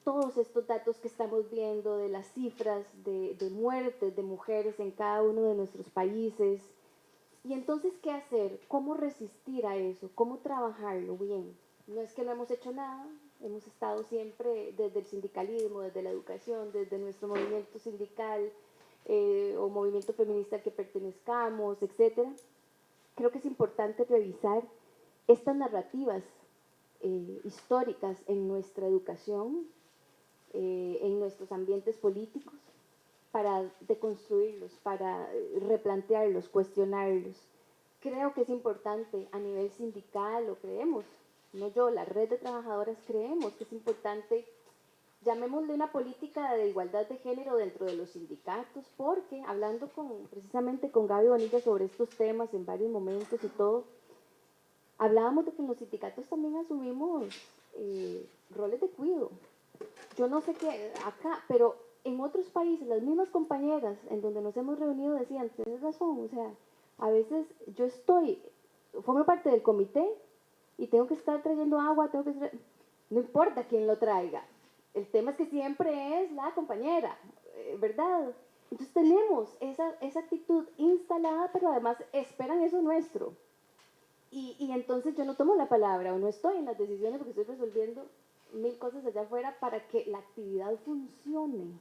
Speaker 2: todos estos datos que estamos viendo de las cifras de muertes de mujeres en cada uno de nuestros países. Y entonces, ¿qué hacer? ¿Cómo resistir a eso? ¿Cómo trabajarlo bien? No es que no hemos hecho nada, hemos estado siempre desde el sindicalismo, desde la educación, desde nuestro movimiento sindical o movimiento feminista al que pertenezcamos, etc. Creo que es importante revisar estas narrativas históricas en nuestra educación, en nuestros ambientes políticos, para deconstruirlos, para replantearlos, cuestionarlos. Creo que es importante a nivel sindical, lo creemos, no yo, la red de trabajadoras creemos que es importante, llamémosle una política de igualdad de género dentro de los sindicatos, porque hablando precisamente con Gaby Bonilla sobre estos temas en varios momentos y todo, hablábamos de que en los sindicatos también asumimos roles de cuidado. Yo no sé qué acá, pero en otros países, las mismas compañeras en donde nos hemos reunido decían, tienes razón, o sea, a veces yo formo parte del comité y tengo que estar trayendo agua, no importa quién lo traiga, el tema es que siempre es la compañera, ¿verdad? Entonces tenemos esa actitud instalada, pero además esperan eso nuestro. Y entonces yo no tomo la palabra o no estoy en las decisiones porque estoy resolviendo 1000 cosas allá afuera para que la actividad funcione.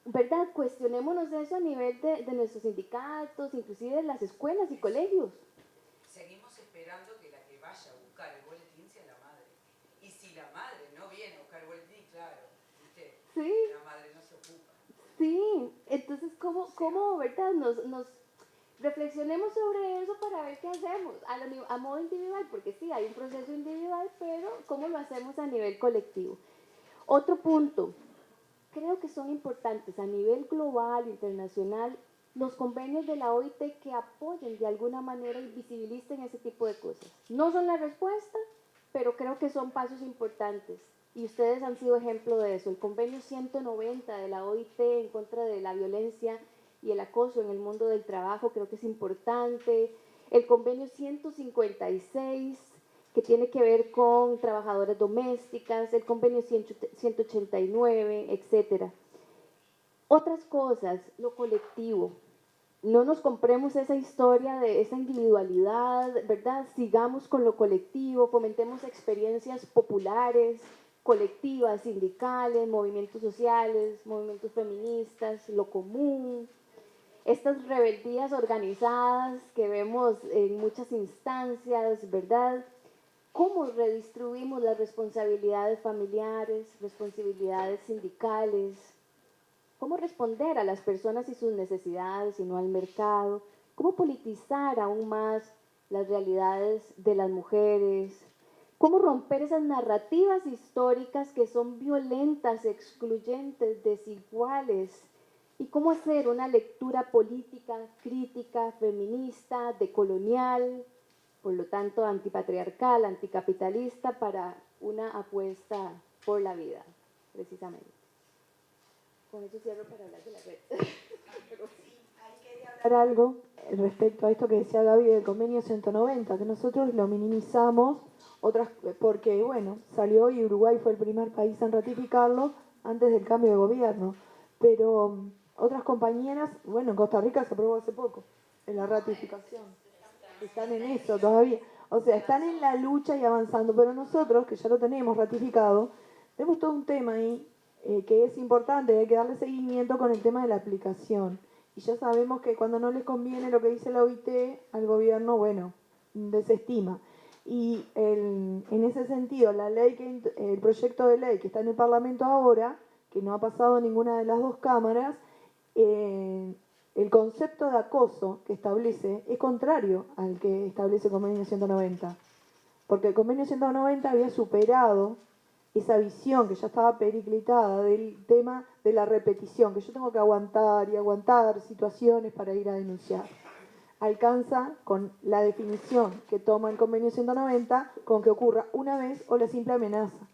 Speaker 2: ¿Verdad? Cuestionémonos eso a nivel de nuestros sindicatos, inclusive de las escuelas y colegios.
Speaker 4: Seguimos esperando que la que vaya a buscar el boletín sea la madre. Y si la madre no viene a buscar el boletín, claro, ¿viste?
Speaker 2: Sí.
Speaker 4: La madre no se ocupa.
Speaker 2: Sí, entonces, ¿cómo verdad? Nos reflexionemos sobre eso para ver qué hacemos a modo individual, porque sí, hay un proceso individual, pero ¿cómo lo hacemos a nivel colectivo? Otro punto, creo que son importantes a nivel global, internacional, los convenios de la OIT que apoyen de alguna manera y visibilicen ese tipo de cosas. No son la respuesta, pero creo que son pasos importantes. Y ustedes han sido ejemplo de eso. El convenio 190 de la OIT en contra de la violencia y el acoso en el mundo del trabajo creo que es importante. El convenio 156 que tiene que ver con trabajadoras domésticas, el convenio 189, etcétera. Otras cosas, lo colectivo. No nos compremos esa historia de esa individualidad, ¿verdad? Sigamos con lo colectivo, fomentemos experiencias populares, colectivas, sindicales, movimientos sociales, movimientos feministas, lo común. Estas rebeldías organizadas que vemos en muchas instancias, ¿verdad? ¿Cómo redistribuimos las responsabilidades familiares, responsabilidades sindicales? ¿Cómo responder a las personas y sus necesidades y no al mercado? ¿Cómo politizar aún más las realidades de las mujeres? ¿Cómo romper esas narrativas históricas que son violentas, excluyentes, desiguales? ¿Y cómo hacer una lectura política, crítica, feminista, decolonial, por lo tanto antipatriarcal, anticapitalista, para una apuesta por la vida, precisamente? Con eso cierro para hablar de la red.
Speaker 3: Hablar algo respecto a esto que decía Gaby del convenio 190, que nosotros lo minimizamos, porque bueno, salió y Uruguay fue el primer país en ratificarlo antes del cambio de gobierno, pero otras compañeras, bueno, en Costa Rica se aprobó hace poco, en la ratificación, están en eso todavía, o sea, están en la lucha y avanzando, pero nosotros, que ya lo tenemos ratificado, tenemos todo un tema ahí que es importante, hay que darle seguimiento con el tema de la aplicación. Y ya sabemos que cuando no les conviene lo que dice la OIT, al gobierno, bueno, desestima. Y en ese sentido, el proyecto de ley que está en el Parlamento ahora, que no ha pasado ninguna de las dos cámaras, el concepto de acoso que establece es contrario al que establece el convenio 190. Porque el convenio 190 había superado esa visión que ya estaba periclitada del tema de la repetición, que yo tengo que aguantar y aguantar situaciones para ir a denunciar. Alcanza con la definición que toma el convenio 190 con que ocurra una vez o la simple amenaza.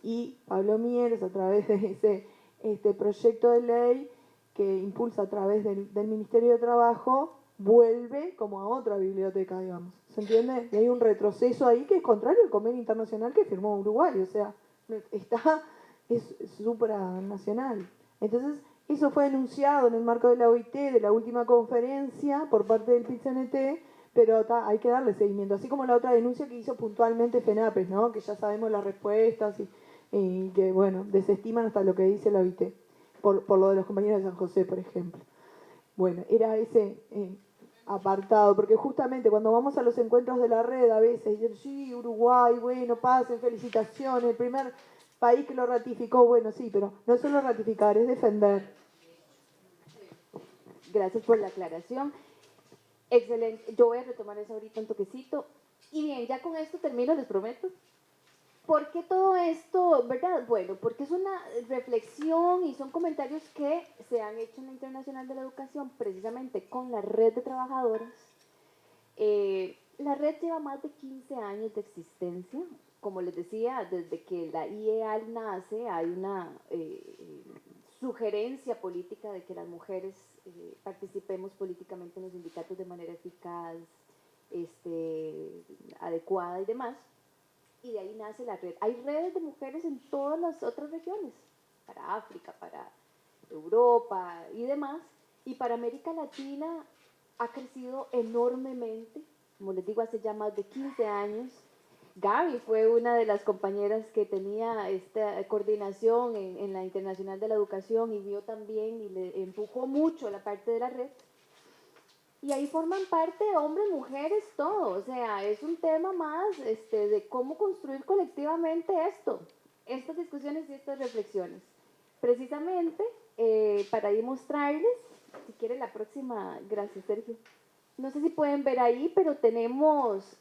Speaker 3: Y Pablo Mieres, a través de este proyecto de ley que impulsa a través del Ministerio de Trabajo vuelve como a otra biblioteca, digamos. ¿Se entiende? Y hay un retroceso ahí que es contrario al convenio internacional que firmó Uruguay, o sea, es supranacional. Entonces, eso fue denunciado en el marco de la OIT, de la última conferencia, por parte del PIT-CNT, pero hay que darle seguimiento. Así como la otra denuncia que hizo puntualmente FENAPES, ¿no? Que ya sabemos las respuestas y que, bueno, desestiman hasta lo que dice la OIT, por lo de los compañeros de San José, por ejemplo. Bueno, era ese apartado, porque justamente cuando vamos a los encuentros de la red, a veces dicen, sí, Uruguay, bueno, pasen, felicitaciones, el primer país que lo ratificó, bueno, sí, pero no es solo ratificar, es defender.
Speaker 2: Gracias por la aclaración. Excelente. Yo voy a retomar eso ahorita un toquecito. Y bien, ya con esto termino, les prometo. ¿Por qué todo esto, verdad? Bueno, porque es una reflexión y son comentarios que se han hecho en la Internacional de la Educación precisamente con la red de trabajadoras. La red lleva más de 15 años de existencia. Como les decía, desde que la IEAL nace hay una sugerencia política de que las mujeres participemos políticamente en los sindicatos de manera eficaz, adecuada y demás. Y de ahí nace la red. Hay redes de mujeres en todas las otras regiones, para África, para Europa y demás. Y para América Latina ha crecido enormemente, como les digo, hace ya más de 15 años. Gaby fue una de las compañeras que tenía esta coordinación en la Internacional de la Educación y vio también y le empujó mucho la parte de la red. Y ahí forman parte hombres, mujeres, todo. O sea, es un tema más de cómo construir colectivamente esto, estas discusiones y estas reflexiones. Precisamente para ahí mostrarles, si quiere la próxima, gracias Sergio. No sé si pueden ver ahí, pero tenemos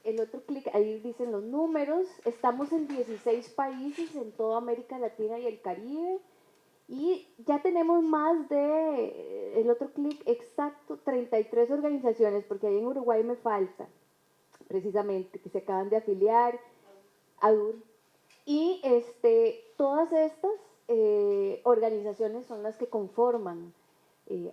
Speaker 2: el otro clic, ahí dicen los números. Estamos en 16 países en toda América Latina y el Caribe. Y ya tenemos más de, el otro clic exacto, 33 organizaciones, porque ahí en Uruguay me falta, precisamente, que se acaban de afiliar a DUR. Y todas estas organizaciones son las que conforman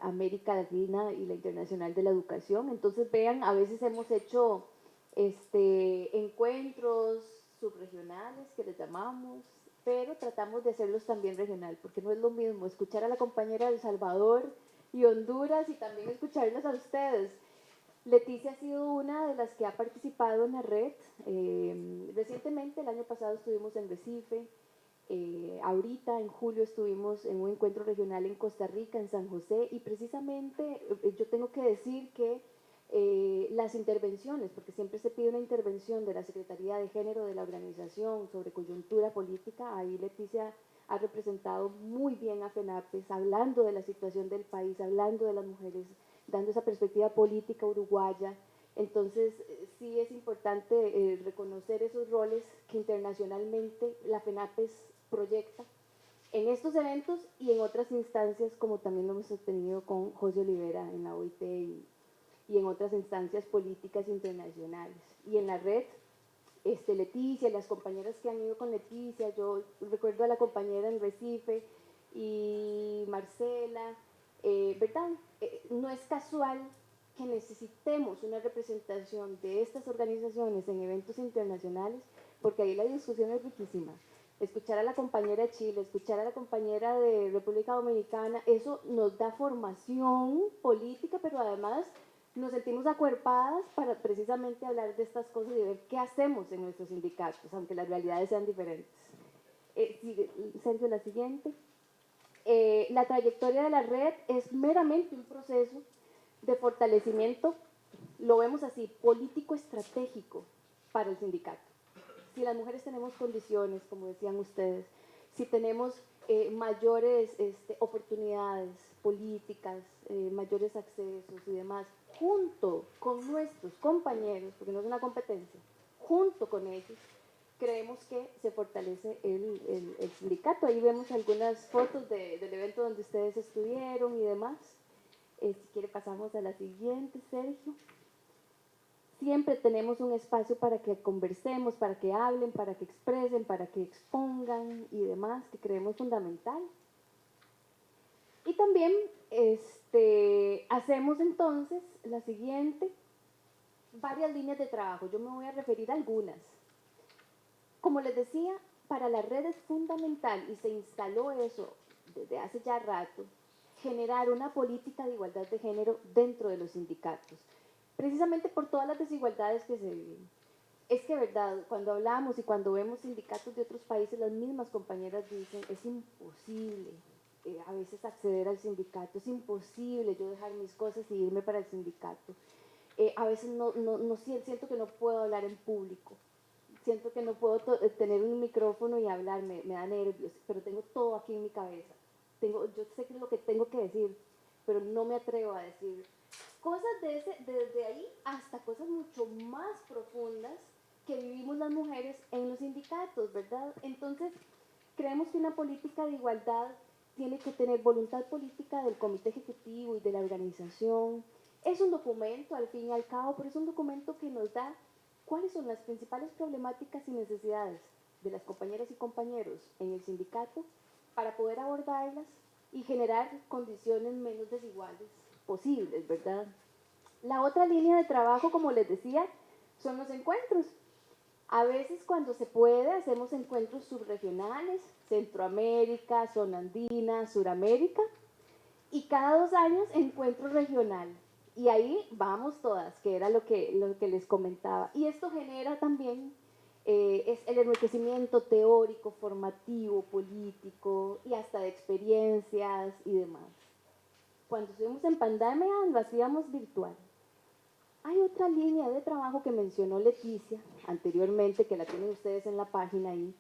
Speaker 2: América Latina y la Internacional de la Educación. Entonces vean, a veces hemos hecho encuentros subregionales que les llamamos, pero tratamos de hacerlos también regional, porque no es lo mismo escuchar a la compañera de El Salvador y Honduras y también escucharlas a ustedes. Leticia ha sido una de las que ha participado en la red. Recientemente, el año pasado estuvimos en Recife, ahorita en julio estuvimos en un encuentro regional en Costa Rica, en San José, y precisamente yo tengo que decir que las intervenciones, porque siempre se pide una intervención de la Secretaría de Género de la organización sobre coyuntura política, ahí Leticia ha representado muy bien a FENAPES, hablando de la situación del país, hablando de las mujeres, dando esa perspectiva política uruguaya. Entonces, sí es importante reconocer esos roles que internacionalmente la FENAPES proyecta en estos eventos y en otras instancias, como también lo hemos tenido con José Olivera en la OIT y en otras instancias políticas internacionales. Y en la red, Leticia, las compañeras que han ido con Leticia, yo recuerdo a la compañera en Recife y Marcela, ¿verdad? No es casual que necesitemos una representación de estas organizaciones en eventos internacionales, porque ahí la discusión es riquísima. Escuchar a la compañera de Chile, escuchar a la compañera de República Dominicana, eso nos da formación política, pero además nos sentimos acuerpadas para precisamente hablar de estas cosas y ver qué hacemos en nuestros sindicatos, aunque las realidades sean diferentes. Sergio, la siguiente. La trayectoria de la red es meramente un proceso de fortalecimiento, lo vemos así, político-estratégico para el sindicato. Si las mujeres tenemos condiciones, como decían ustedes, si tenemos mayores oportunidades políticas, mayores accesos y demás, junto con nuestros compañeros, porque no es una competencia, junto con ellos, creemos que se fortalece el sindicato. Ahí vemos algunas fotos del evento donde ustedes estuvieron y demás. Si quiere pasamos a la siguiente, Sergio. Siempre tenemos un espacio para que conversemos, para que hablen, para que expresen, para que expongan y demás, que creemos fundamental. también hacemos entonces la siguiente, varias líneas de trabajo. Yo me voy a referir a algunas. Como les decía, para la red es fundamental, y se instaló eso desde hace ya rato, generar una política de igualdad de género dentro de los sindicatos, precisamente por todas las desigualdades que se viven. Es que, verdad, cuando hablamos y cuando vemos sindicatos de otros países, las mismas compañeras dicen, es imposible a veces acceder al sindicato, es imposible yo dejar mis cosas y irme para el sindicato. A veces siento que no puedo hablar en público, siento que no puedo tener un micrófono y hablar, me da nervios, pero tengo todo aquí en mi cabeza. Yo sé que es lo que tengo que decir, pero no me atrevo a decir. Cosas desde ahí hasta cosas mucho más profundas que vivimos las mujeres en los sindicatos, ¿verdad? Entonces, creemos que una política de igualdad tiene que tener voluntad política del comité ejecutivo y de la organización. Es un documento, al fin y al cabo, pero es un documento que nos da cuáles son las principales problemáticas y necesidades de las compañeras y compañeros en el sindicato para poder abordarlas y generar condiciones menos desiguales posibles, ¿verdad? La otra línea de trabajo, como les decía, son los encuentros. A veces cuando se puede hacemos encuentros subregionales, Centroamérica, zona andina, Suramérica, y cada 2 años encuentro regional. Y ahí vamos todas, que era lo que les comentaba. Y esto genera también es el enriquecimiento teórico, formativo, político y hasta de experiencias y demás. Cuando estuvimos en pandemia lo hacíamos virtual. Hay otra línea de trabajo que mencionó Leticia anteriormente, que la tienen ustedes en la página ahí,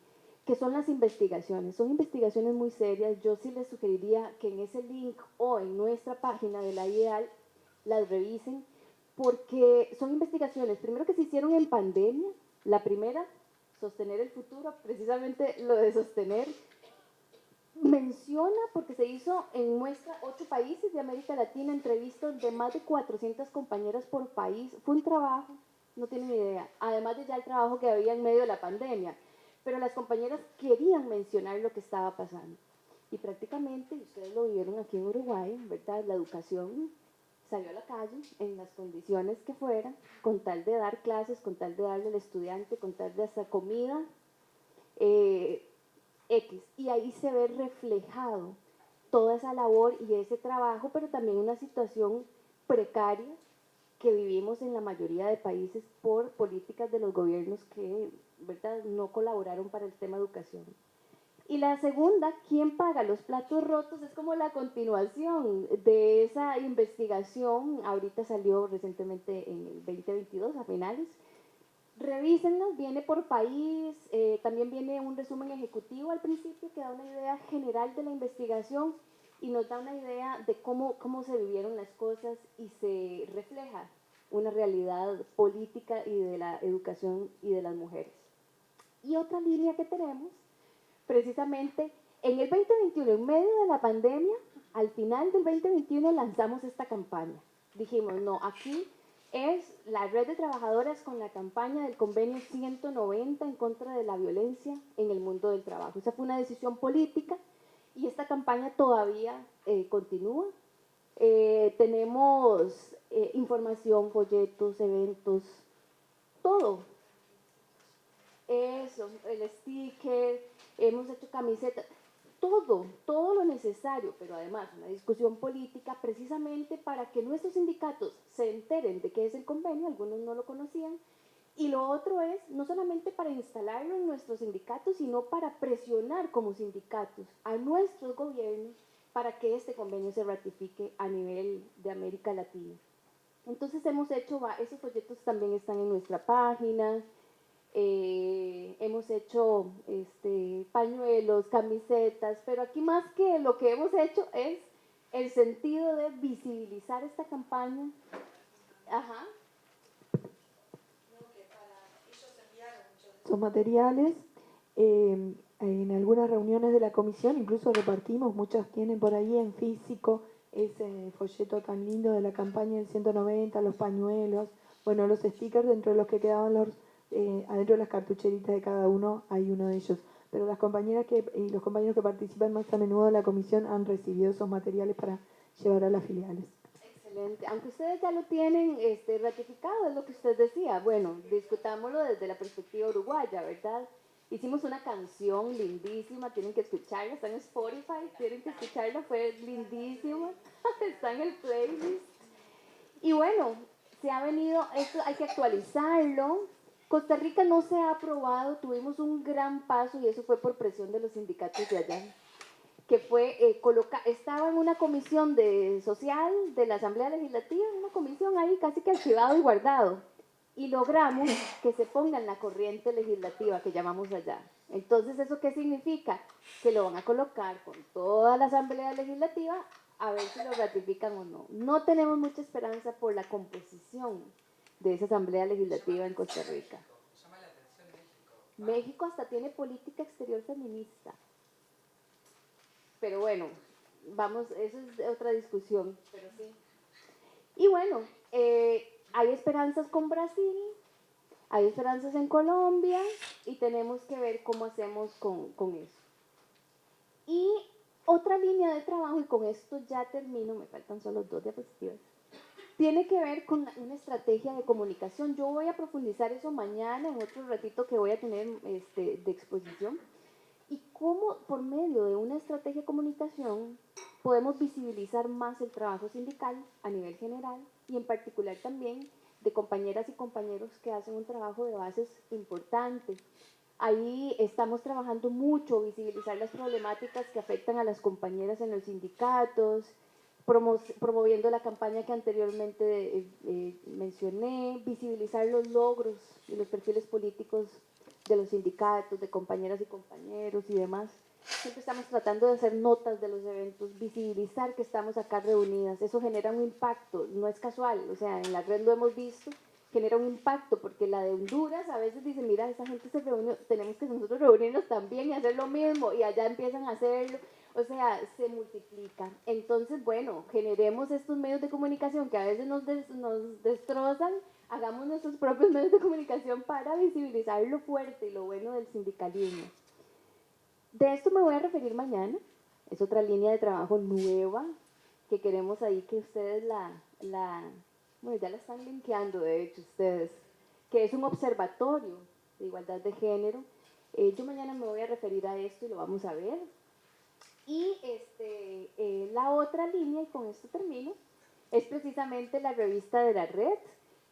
Speaker 2: que son las investigaciones. Son investigaciones muy serias. Yo sí les sugeriría que en ese link o en nuestra página de la IDEAL las revisen, porque son investigaciones, primero que se hicieron en pandemia. La primera, sostener el futuro, precisamente lo de sostener, menciona, porque se hizo en muestra 8 países de América Latina, entrevistas de más de 400 compañeras por país. Fue un trabajo, no tienen idea, además de ya el trabajo que había en medio de la pandemia, pero las compañeras querían mencionar lo que estaba pasando. Y prácticamente, ustedes lo vieron aquí en Uruguay, ¿verdad? La educación salió a la calle en las condiciones que fueran, con tal de dar clases, con tal de darle al estudiante, con tal de hacer comida, X. Y ahí se ve reflejado toda esa labor y ese trabajo, pero también una situación precaria que vivimos en la mayoría de países por políticas de los gobiernos que, ¿verdad?, no colaboraron para el tema educación. Y la segunda, ¿quién paga los platos rotos? Es como la continuación de esa investigación. Ahorita salió recientemente en el 2022, a finales. Revísenlos, viene por país, también viene un resumen ejecutivo al principio que da una idea general de la investigación y nos da una idea de cómo se vivieron las cosas y se refleja una realidad política y de la educación y de las mujeres. Y otra línea que tenemos, precisamente en el 2021, en medio de la pandemia, al final del 2021 lanzamos esta campaña. Dijimos, no, aquí es la red de trabajadoras con la campaña del convenio 190 en contra de la violencia en el mundo del trabajo. Esa fue una decisión política y esta campaña todavía continúa. Tenemos información, folletos, eventos, todo. Eso, el sticker, hemos hecho camisetas, todo lo necesario, pero además una discusión política precisamente para que nuestros sindicatos se enteren de qué es el convenio, algunos no lo conocían, y lo otro es no solamente para instalarlo en nuestros sindicatos, sino para presionar como sindicatos a nuestros gobiernos para que este convenio se ratifique a nivel de América Latina. Entonces hemos hecho, esos folletos también están en nuestra página. Hemos hecho pañuelos, camisetas, pero aquí más que lo que hemos hecho es el sentido de visibilizar esta campaña. Ajá.
Speaker 3: Son materiales. En algunas reuniones de la comisión incluso repartimos, muchos tienen por ahí en físico ese folleto tan lindo de la campaña del 190, los pañuelos, bueno, los stickers dentro de los que quedaban adentro de las cartucheritas de cada uno hay uno de ellos. pero las compañeras y los compañeros que participan más a menudo en la comisión han recibido esos materiales para llevar a las filiales.
Speaker 2: Excelente. Aunque ustedes ya lo tienen ratificado, es lo que usted decía. Bueno, discutámoslo desde la perspectiva uruguaya, ¿verdad? Hicimos una canción lindísima, tienen que escucharla, está en Spotify, tienen que escucharla, fue lindísima, está en el playlist. Y bueno, se ha venido, esto hay que actualizarlo. Costa Rica no se ha aprobado, tuvimos un gran paso y eso fue por presión de los sindicatos de allá, que fue estaba en una comisión social de la Asamblea Legislativa, una comisión ahí casi que archivado y guardado, y logramos que se ponga en la corriente legislativa que llamamos allá. Entonces, ¿eso qué significa? Que lo van a colocar con toda la Asamblea Legislativa a ver si lo ratifican o no. No tenemos mucha esperanza por la composición de esa Asamblea Legislativa en Costa Rica.
Speaker 4: Llama la atención México.
Speaker 2: México hasta tiene política exterior feminista. Pero bueno, vamos, eso es otra discusión. Pero sí. Y bueno, hay esperanzas con Brasil, hay esperanzas en Colombia y tenemos que ver cómo hacemos con eso. Y otra línea de trabajo, y con esto ya termino, me faltan solo 2 diapositivas, tiene que ver con una estrategia de comunicación. Yo voy a profundizar eso mañana, en otro ratito que voy a tener de exposición. Y cómo por medio de una estrategia de comunicación podemos visibilizar más el trabajo sindical a nivel general y en particular también de compañeras y compañeros que hacen un trabajo de bases importante. Ahí estamos trabajando mucho, visibilizar las problemáticas que afectan a las compañeras en los sindicatos, promoviendo la campaña que anteriormente mencioné, visibilizar los logros y los perfiles políticos de los sindicatos, de compañeras y compañeros y demás. Siempre estamos tratando de hacer notas de los eventos, visibilizar que estamos acá reunidas. Eso genera un impacto, no es casual, o sea, en la red lo hemos visto, genera un impacto, porque la de Honduras a veces dice, mira, esa gente se reunió, tenemos que nosotros reunirnos también y hacer lo mismo, y allá empiezan a hacerlo, o sea, se multiplica. Entonces, bueno, generemos estos medios de comunicación que a veces nos destrozan, hagamos nuestros propios medios de comunicación para visibilizar lo fuerte y lo bueno del sindicalismo. De esto me voy a referir mañana, es otra línea de trabajo nueva que queremos ahí que ustedes bueno, ya la están linkeando de hecho ustedes, que es un observatorio de igualdad de género. Yo mañana me voy a referir a esto y lo vamos a ver. Y la otra línea, y con esto termino, es precisamente la revista de la red,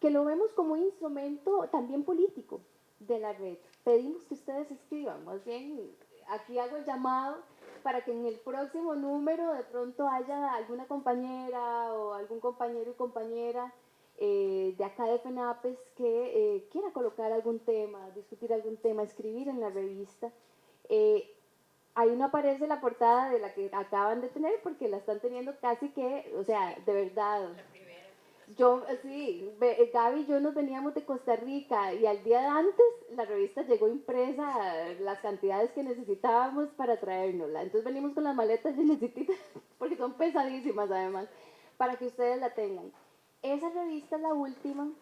Speaker 2: que lo vemos como un instrumento también político de la red. Pedimos que ustedes escriban, más bien aquí hago el llamado para que en el próximo número de pronto haya alguna compañera o algún compañero y compañera de acá de FENAPES que quiera colocar algún tema, discutir algún tema, escribir en la revista. Ahí no aparece la portada de la que acaban de tener porque la están teniendo casi que, o sea, de verdad. Yo, sí, Gaby y yo nos veníamos de Costa Rica y al día de antes la revista llegó impresa las cantidades que necesitábamos para traérnosla. Entonces venimos con las maletas llenecitas porque son pesadísimas además, para que ustedes la tengan. Esa revista es la última,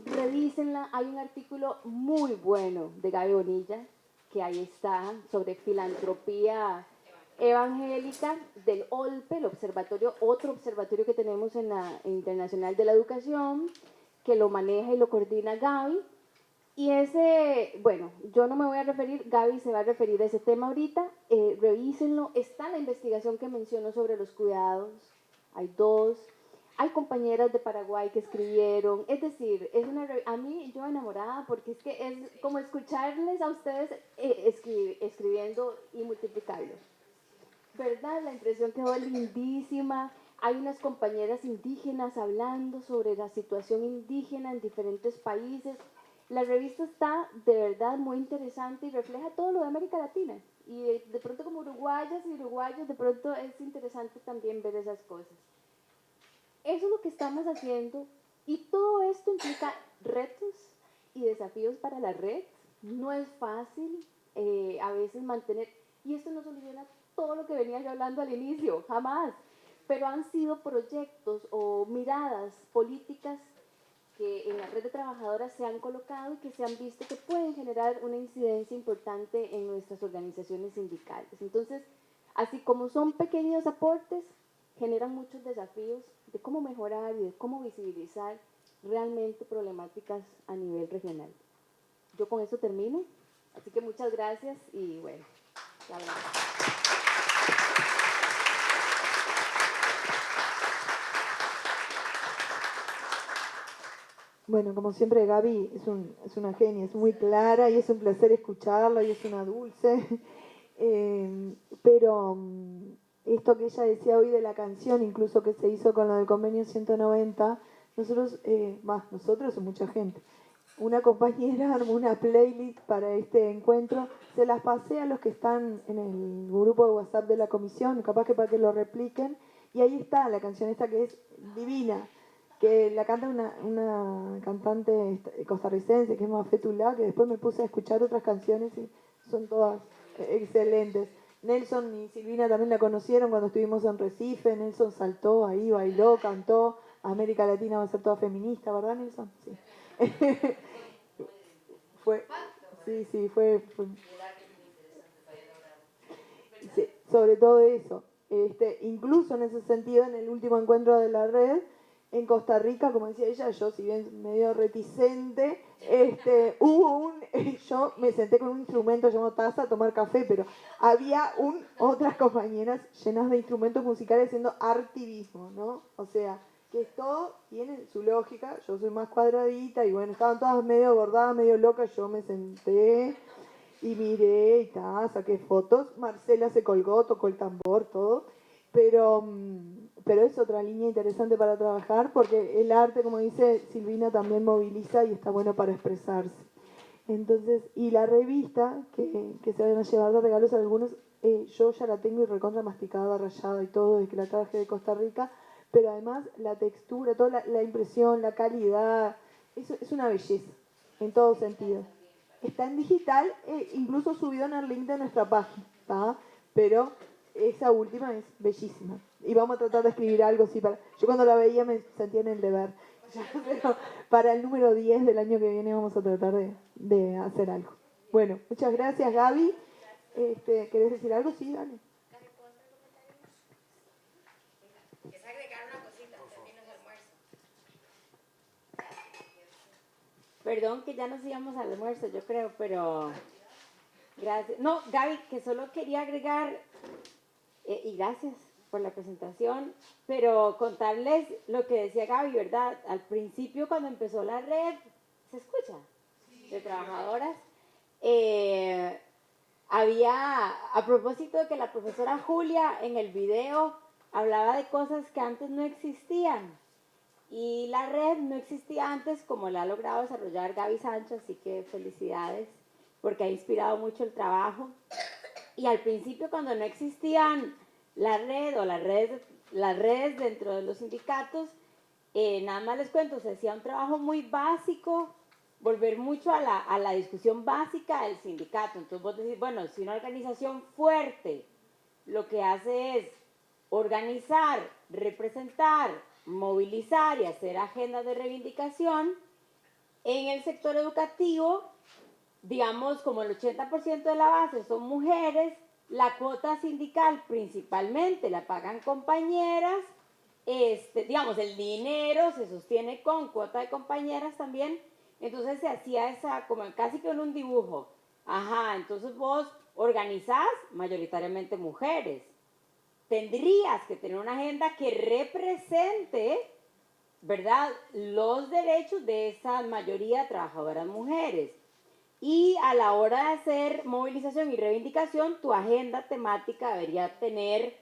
Speaker 2: revísenla, hay un artículo muy bueno de Gaby Bonilla, que ahí está, sobre filantropía evangélica del OLPE, el observatorio, otro observatorio que tenemos en la Internacional de la Educación, que lo maneja y lo coordina Gaby. Y ese, bueno, yo no me voy a referir, Gaby se va a referir a ese tema ahorita, revísenlo, está la investigación que menciono sobre los cuidados, hay 2, hay compañeras de Paraguay que escribieron, es decir, es a mí yo enamorada porque es que es como escucharles a ustedes escribiendo y multiplicarlo. ¿Verdad? La impresión quedó lindísima. Hay unas compañeras indígenas hablando sobre la situación indígena en diferentes países. La revista está de verdad muy interesante y refleja todo lo de América Latina. Y de pronto como uruguayas y uruguayos, de pronto es interesante también ver esas cosas. Eso es lo que estamos haciendo y todo esto implica retos y desafíos para la red. No es fácil a veces mantener, y esto no soluciona todo lo que venía yo hablando al inicio, jamás, pero han sido proyectos o miradas políticas que en la red de trabajadoras se han colocado y que se han visto que pueden generar una incidencia importante en nuestras organizaciones sindicales. Entonces, así como son pequeños aportes, generan muchos desafíos de cómo mejorar y de cómo visibilizar realmente problemáticas a nivel regional. Yo con eso termino, así que muchas gracias y bueno, ya hablamos.
Speaker 3: Bueno, como siempre Gaby es una genia, es muy clara y es un placer escucharla y es una dulce. Pero esto que ella decía hoy de la canción, incluso que se hizo con lo del convenio 190, nosotros y mucha gente, una compañera armó una playlist para este encuentro, se las pasé a los que están en el grupo de WhatsApp de la comisión, capaz que para que lo repliquen, y ahí está la canción esta que es divina, que la canta una cantante costarricense que es Mafetulá, que después me puse a escuchar otras canciones y son todas excelentes. Nelson y Silvina también la conocieron cuando estuvimos en Recife. Nelson saltó ahí, bailó, cantó. América Latina va a ser toda feminista, ¿verdad, Nelson? Sí. fue. Sí, sobre todo eso. Incluso en ese sentido, en el último encuentro de la red, en Costa Rica, como decía ella, yo si bien medio reticente, yo me senté con un instrumento llamado taza a tomar café, pero había otras compañeras llenas de instrumentos musicales haciendo artivismo, ¿no? O sea, que todo tiene su lógica, yo soy más cuadradita y bueno, estaban todas medio gordadas, medio locas, yo me senté y miré y saqué fotos, Marcela se colgó, tocó el tambor, todo, pero es otra línea interesante para trabajar porque el arte, como dice Silvina, también moviliza y está bueno para expresarse. Entonces, y la revista que se van a llevar de regalos a algunos, yo ya la tengo y recontra masticada, rayada y todo, desde que la traje de Costa Rica, pero además la textura, toda la impresión, la calidad, es una belleza, en todo sentido. Está en digital, incluso subido en el link de nuestra página, ¿tá? Pero esa última es bellísima. Y vamos a tratar de escribir algo así. Yo cuando la veía me sentía en el deber. Pero para el número 10 del año que viene vamos a tratar de hacer algo. Bueno, muchas gracias, Gaby. ¿Querés decir algo? Sí, dale.
Speaker 7: Perdón que ya nos íbamos al almuerzo, yo creo, pero gracias. No, Gaby, que solo quería agregar, y gracias por la presentación, pero contarles lo que decía Gaby, ¿verdad? Al principio cuando empezó la red, ¿se escucha? De trabajadoras, había, a propósito de que la profesora Julia en el video hablaba de cosas que antes no existían. Y la red no existía antes como la ha logrado desarrollar Gaby Sancho, así que felicidades porque ha inspirado mucho el trabajo. Y al principio cuando no existían la red o las redes dentro de los sindicatos, nada más les cuento, se hacía un trabajo muy básico, volver mucho a la discusión básica del sindicato. Entonces vos decís, bueno, si una organización fuerte lo que hace es organizar, representar, movilizar y hacer agendas de reivindicación, en el sector educativo, digamos, como el 80% de la base son mujeres, la cuota sindical principalmente la pagan compañeras, digamos, el dinero se sostiene con cuota de compañeras también, entonces se hacía esa, como casi que en un dibujo, entonces vos organizás mayoritariamente mujeres, tendrías que tener una agenda que represente, ¿verdad?, los derechos de esa mayoría de trabajadoras mujeres. Y a la hora de hacer movilización y reivindicación, tu agenda temática debería tener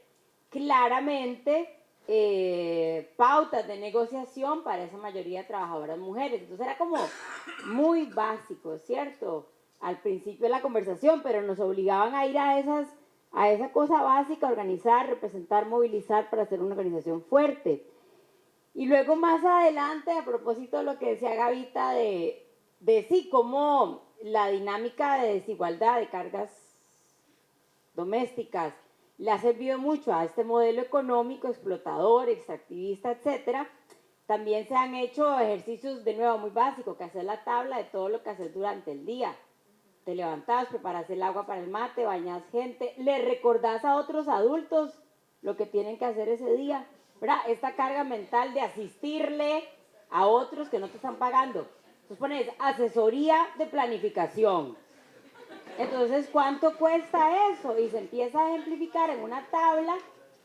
Speaker 7: claramente pautas de negociación para esa mayoría de trabajadoras mujeres. Entonces era como muy básico, ¿cierto?, al principio de la conversación, pero nos obligaban a ir a esa cosa básica, organizar, representar, movilizar para hacer una organización fuerte. Y luego más adelante, a propósito de lo que decía Gavita, de sí, cómo la dinámica de desigualdad de cargas domésticas le ha servido mucho a este modelo económico, explotador, extractivista, etcétera,
Speaker 8: También se han hecho ejercicios de nuevo muy básicos, que hacer la tabla de todo lo que haces durante el día. Te levantás, preparas el agua para el mate, bañas gente, le recordás a otros adultos lo que tienen que hacer ese día, ¿verdad? Esta carga mental de asistirle a otros que no te están pagando. Entonces pones asesoría de planificación. Entonces, ¿cuánto cuesta eso? Y se empieza a ejemplificar en una tabla.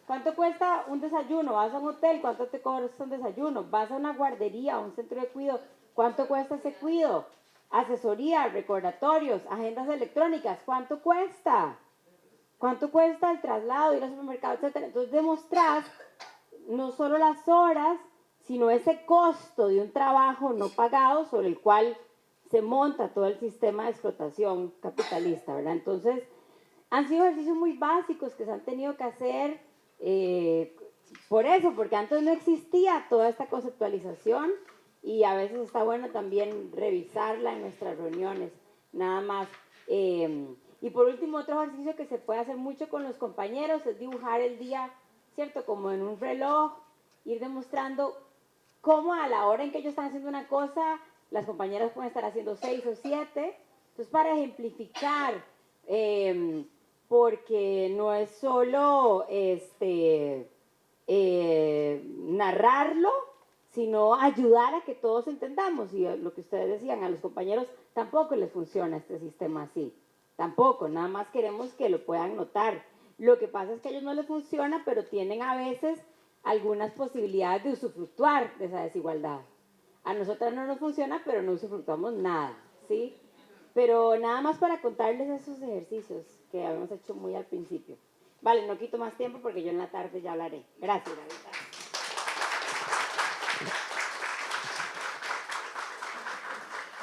Speaker 8: ¿Cuánto cuesta un desayuno? Vas a un hotel, ¿cuánto te cuesta un desayuno? Vas a una guardería, a un centro de cuidado, ¿cuánto cuesta ese cuidado? Asesoría, recordatorios, agendas electrónicas, ¿cuánto cuesta? ¿Cuánto cuesta el traslado, ir al supermercado, etcétera? Entonces demostrás no solo las horas, sino ese costo de un trabajo no pagado sobre el cual se monta todo el sistema de explotación capitalista, ¿verdad? Entonces, han sido ejercicios muy básicos que se han tenido que hacer por eso, porque antes no existía toda esta conceptualización y a veces está bueno también revisarla en nuestras reuniones, nada más. Y por último, otro ejercicio que se puede hacer mucho con los compañeros es dibujar el día, ¿cierto? Como en un reloj, ir demostrando cómo a la hora en que ellos están haciendo una cosa, las compañeras pueden estar haciendo 6 o 7. Entonces, para ejemplificar, porque no es solo narrarlo, sino ayudar a que todos entendamos. Y lo que ustedes decían, a los compañeros tampoco les funciona este sistema así. Tampoco, nada más queremos que lo puedan notar. Lo que pasa es que a ellos no les funciona, pero tienen a veces algunas posibilidades de usufructuar de esa desigualdad. A nosotras no nos funciona, pero no usufructuamos nada, ¿sí? Pero nada más para contarles esos ejercicios que habíamos hecho muy al principio. Vale, no quito más tiempo porque yo en la tarde ya hablaré. Gracias, David.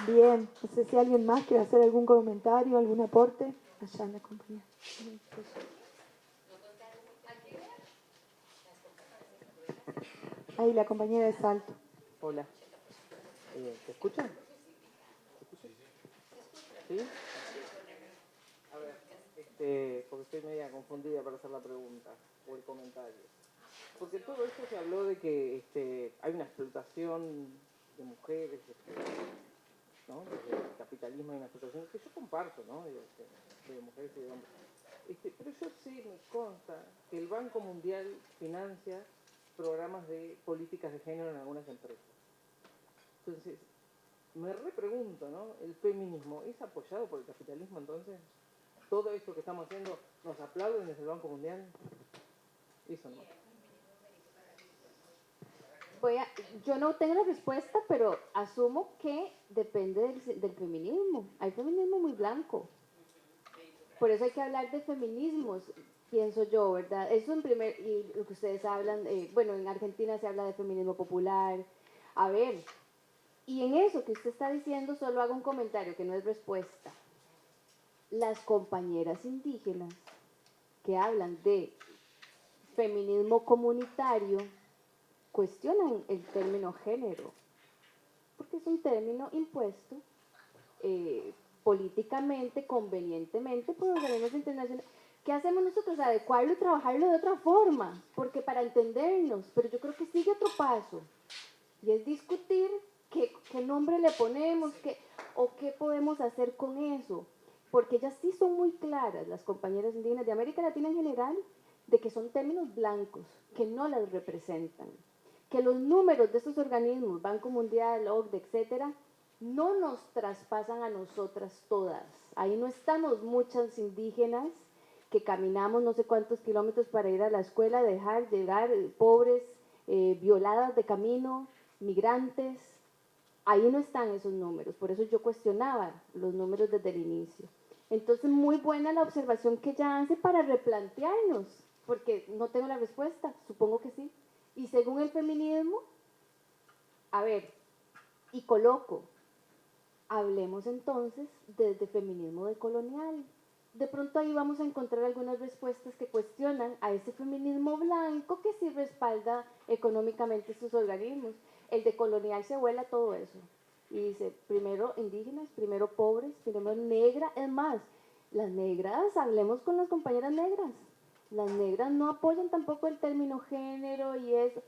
Speaker 3: Bien, no sé si alguien más quiere hacer algún comentario, algún aporte. Allá en la compañía. Ahí la compañera de Salto.
Speaker 9: Hola. ¿Te escuchan? ¿Sí? A ver, porque estoy media confundida para hacer la pregunta o el comentario. Porque todo esto se habló de que hay una explotación de mujeres, ¿no? Desde el capitalismo hay una explotación que yo comparto, ¿no? De mujeres y de hombres. Pero yo sí me consta que el Banco Mundial financia programas de políticas de género en algunas empresas. Entonces, me repregunto, ¿no? ¿El feminismo es apoyado por el capitalismo entonces? ¿Todo esto que estamos haciendo nos aplauden desde el Banco Mundial? Eso no.
Speaker 2: Yo no tengo la respuesta, pero asumo que depende del feminismo. Hay feminismo muy blanco. Por eso hay que hablar de feminismos, pienso yo, ¿verdad? Eso en primer, y lo que ustedes hablan, bueno, en Argentina se habla de feminismo popular. A ver, y en eso que usted está diciendo solo hago un comentario que no es respuesta. Las compañeras indígenas que hablan de feminismo comunitario cuestionan el término género, porque es un término impuesto políticamente, convenientemente por organismos internacionales. ¿Qué hacemos nosotros? Adecuarlo y trabajarlo de otra forma, porque para entendernos, pero yo creo que sigue otro paso, y es discutir qué nombre le ponemos, o qué podemos hacer con eso, porque ellas sí son muy claras, las compañeras indígenas de América Latina en general, de que son términos blancos, que no las representan, que los números de esos organismos, Banco Mundial, OCDE, etcétera, no nos traspasan a nosotras todas. Ahí no estamos muchas indígenas que caminamos no sé cuántos kilómetros para ir a la escuela, llegar pobres, violadas de camino, migrantes. Ahí no están esos números, por eso yo cuestionaba los números desde el inicio. Entonces, muy buena la observación que ella hace para replantearnos, porque no tengo la respuesta, supongo que sí. Y según el feminismo, a ver, y coloco, hablemos entonces desde feminismo decolonial. De pronto ahí vamos a encontrar algunas respuestas que cuestionan a ese feminismo blanco que sí respalda económicamente sus organismos. El decolonial se vuela todo eso y dice, primero indígenas, primero pobres, primero negra. Es más, las negras, hablemos con las compañeras negras. Las negras no apoyan tampoco el término género y eso.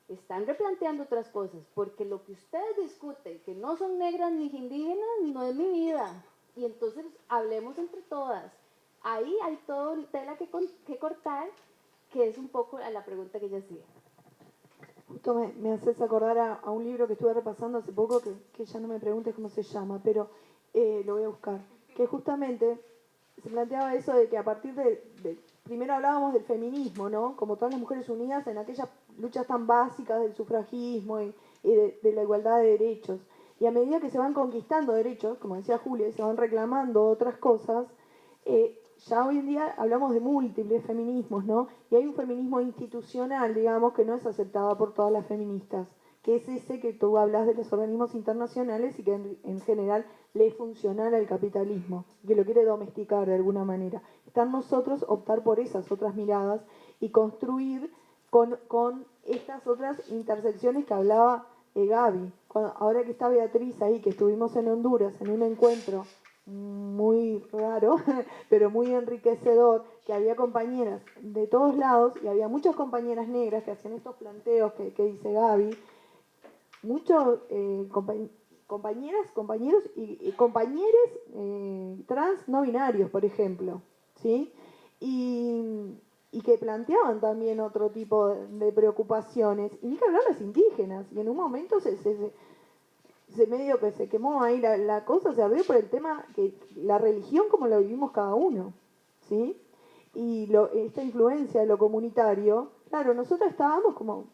Speaker 2: están replanteando otras cosas, porque lo que ustedes discuten, que no son negras ni indígenas, no es mi vida. Y entonces hablemos entre todas. Ahí hay todo tela que cortar, que es un poco a la pregunta que ella hacía.
Speaker 3: Justo me haces acordar a un libro que estuve repasando hace poco, que ya no me preguntes cómo se llama, pero lo voy a buscar. Que justamente se planteaba eso de que a partir primero hablábamos del feminismo, ¿no? Como todas las mujeres unidas en aquellas luchas tan básicas del sufragismo y de la igualdad de derechos. Y a medida que se van conquistando derechos, como decía Julia, y se van reclamando otras cosas, ya hoy en día hablamos de múltiples feminismos, ¿no? Y hay un feminismo institucional, digamos, que no es aceptado por todas las feministas, que es ese que tú hablas de los organismos internacionales y que en general le es funcional al capitalismo, que lo quiere domesticar de alguna manera. Está en nosotros optar por esas otras miradas y construir con estas otras intersecciones que hablaba Gaby. Ahora que está Beatriz ahí, que estuvimos en Honduras en un encuentro muy raro, pero muy enriquecedor, que había compañeras de todos lados y había muchas compañeras negras que hacían estos planteos que dice Gaby, muchos compañeras, compañeros y compañeros trans no binarios, por ejemplo, ¿sí? Y que planteaban también otro tipo de preocupaciones, y ni que hablar las indígenas, y en un momento se medio que se quemó ahí la cosa, se abrió por el tema que la religión como la vivimos cada uno, ¿sí? Y esta influencia de lo comunitario, claro, nosotros estábamos como,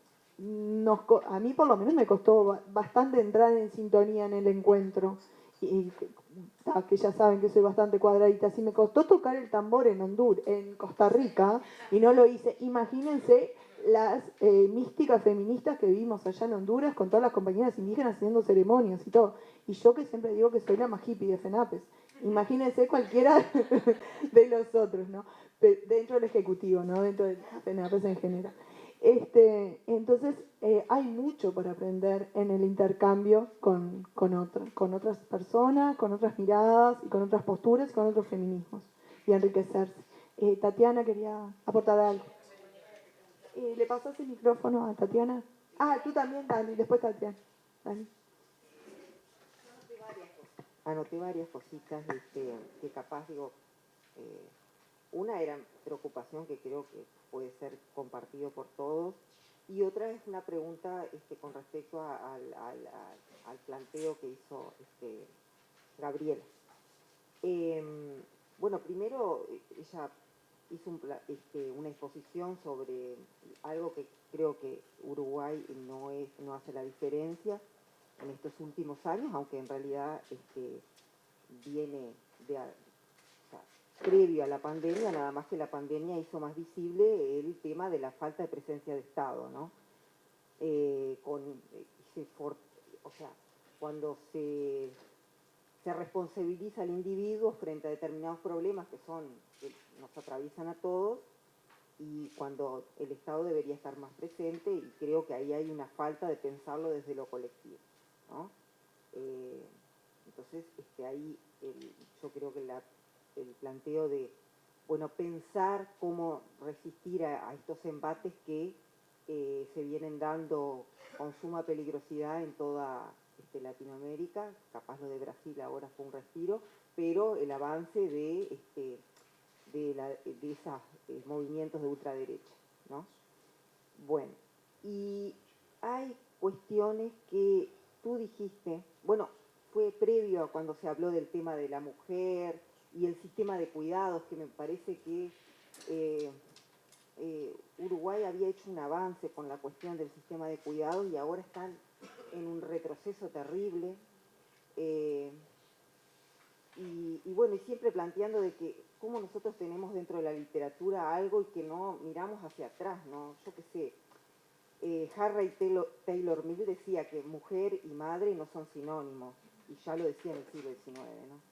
Speaker 3: a mí por lo menos me costó bastante entrar en sintonía en el encuentro, que ya saben que soy bastante cuadradita, si me costó tocar el tambor en Honduras, en Costa Rica, y no lo hice, imagínense las místicas feministas que vivimos allá en Honduras con todas las compañeras indígenas haciendo ceremonias y todo. Y yo que siempre digo que soy la más hippie de FENAPES. Imagínense cualquiera de los otros, ¿no? Dentro del Ejecutivo, ¿no? Dentro de FENAPES en general. Entonces, hay mucho por aprender en el intercambio con otras personas, con otras miradas, y con otras posturas, y con otros feminismos, y enriquecerse. Tatiana quería aportar algo. ¿Le pasas el micrófono a Tatiana? Ah, tú también, Dani, después Tatiana. Dani.
Speaker 10: Anoté varias cositas que capaz, digo, una era preocupación que creo que puede ser compartido por todos, y otra es una pregunta con respecto al planteo que hizo Gabriela. Bueno, primero ella hizo una exposición sobre algo que creo que Uruguay no hace la diferencia en estos últimos años, aunque en realidad viene previo a la pandemia, nada más que la pandemia hizo más visible el tema de la falta de presencia de Estado, ¿no? Cuando se responsabiliza al individuo frente a determinados problemas que nos atraviesan a todos, y cuando el Estado debería estar más presente, y creo que ahí hay una falta de pensarlo desde lo colectivo, ¿no? Entonces, ahí yo creo que el planteo de, bueno, pensar cómo resistir a estos embates que se vienen dando con suma peligrosidad en toda Latinoamérica, capaz lo de Brasil ahora fue un respiro, pero el avance de esos movimientos de ultraderecha, ¿no? Bueno, y hay cuestiones que tú dijiste, bueno, fue previo a cuando se habló del tema de la mujer y el sistema de cuidados, que me parece que Uruguay había hecho un avance con la cuestión del sistema de cuidados y ahora están en un retroceso terrible. Y bueno, y siempre planteando de que cómo nosotros tenemos dentro de la literatura algo y que no miramos hacia atrás, ¿no? Yo qué sé, Harry Taylor Mill decía que mujer y madre no son sinónimos, y ya lo decía en el siglo XIX, ¿no?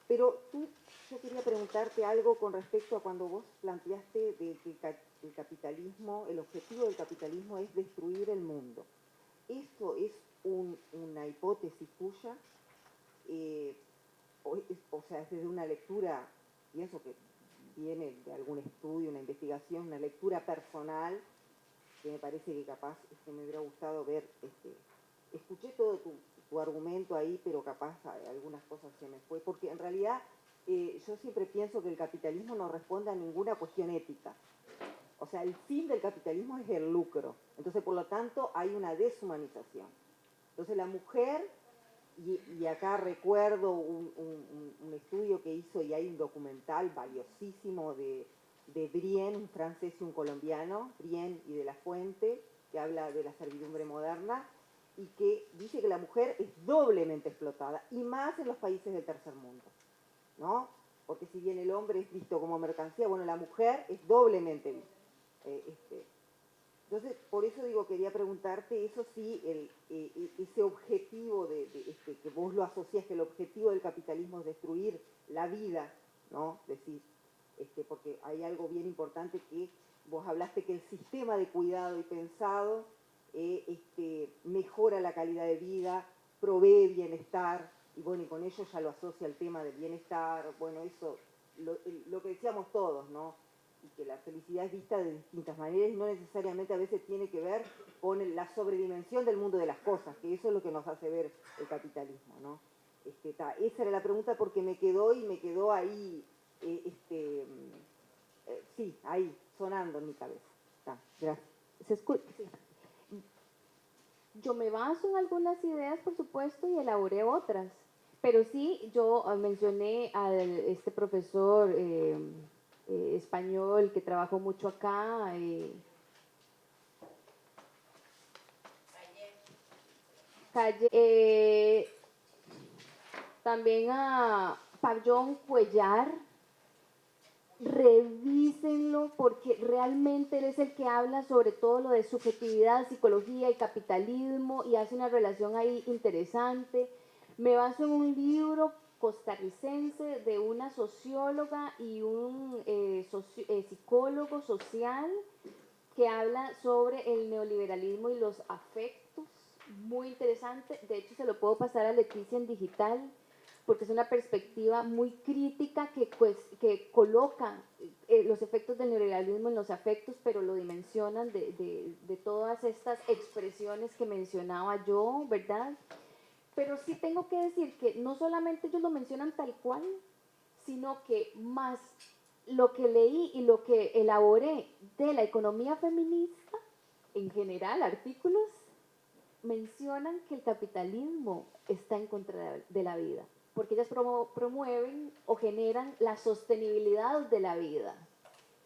Speaker 10: Pero yo quería preguntarte algo con respecto a cuando vos planteaste de que el capitalismo, el objetivo del capitalismo es destruir el mundo. ¿Esto es una hipótesis tuya? O sea, es desde una lectura, pienso que viene de algún estudio, una investigación, una lectura personal, que me parece que capaz me hubiera gustado ver, escuché todo tu argumento ahí, pero capaz algunas cosas se me fue, porque en realidad yo siempre pienso que el capitalismo no responde a ninguna cuestión ética. O sea, el fin del capitalismo es el lucro. Entonces, por lo tanto, hay una deshumanización. Entonces, la mujer, y acá recuerdo un estudio que hizo, y hay un documental valiosísimo de Brienne, un francés y un colombiano, Brienne y de la Fuente, que habla de la servidumbre moderna, y que dice que la mujer es doblemente explotada, y más en los países del tercer mundo, ¿no? Porque si bien el hombre es visto como mercancía, bueno, la mujer es doblemente vista. Entonces, por eso digo, quería preguntarte, eso sí, ese objetivo que vos lo asocias, que el objetivo del capitalismo es destruir la vida, ¿no? Decir, porque hay algo bien importante que vos hablaste, que el sistema de cuidado y pensado mejora la calidad de vida, provee bienestar, y bueno, y con ello ya lo asocia el tema del bienestar, bueno, eso, lo que decíamos todos, ¿no? Y que la felicidad es vista de distintas maneras y no necesariamente a veces tiene que ver con la sobredimensión del mundo de las cosas, que eso es lo que nos hace ver el capitalismo, ¿no? Esa era la pregunta porque me quedó ahí, sí, ahí, sonando en mi cabeza. Gracias.
Speaker 2: ¿Se escucha? Sí. Yo me baso en algunas ideas, por supuesto, y elaboré otras. Pero sí, yo mencioné a este profesor español que trabajó mucho acá. También a Pabllón Cuellar. Revísenlo porque realmente él es el que habla sobre todo lo de subjetividad, psicología y capitalismo y hace una relación ahí interesante. Me baso en un libro costarricense de una socióloga y un psicólogo social que habla sobre el neoliberalismo y los afectos. Muy interesante. De hecho, se lo puedo pasar a Leticia en digital, porque es una perspectiva muy crítica que coloca los efectos del neoliberalismo en los afectos, pero lo dimensionan de todas estas expresiones que mencionaba yo, ¿verdad? Pero sí tengo que decir que no solamente ellos lo mencionan tal cual, sino que más lo que leí y lo que elaboré de la economía feminista, en general, artículos, mencionan que el capitalismo está en contra de la vida, porque ellas promueven o generan la sostenibilidad de la vida.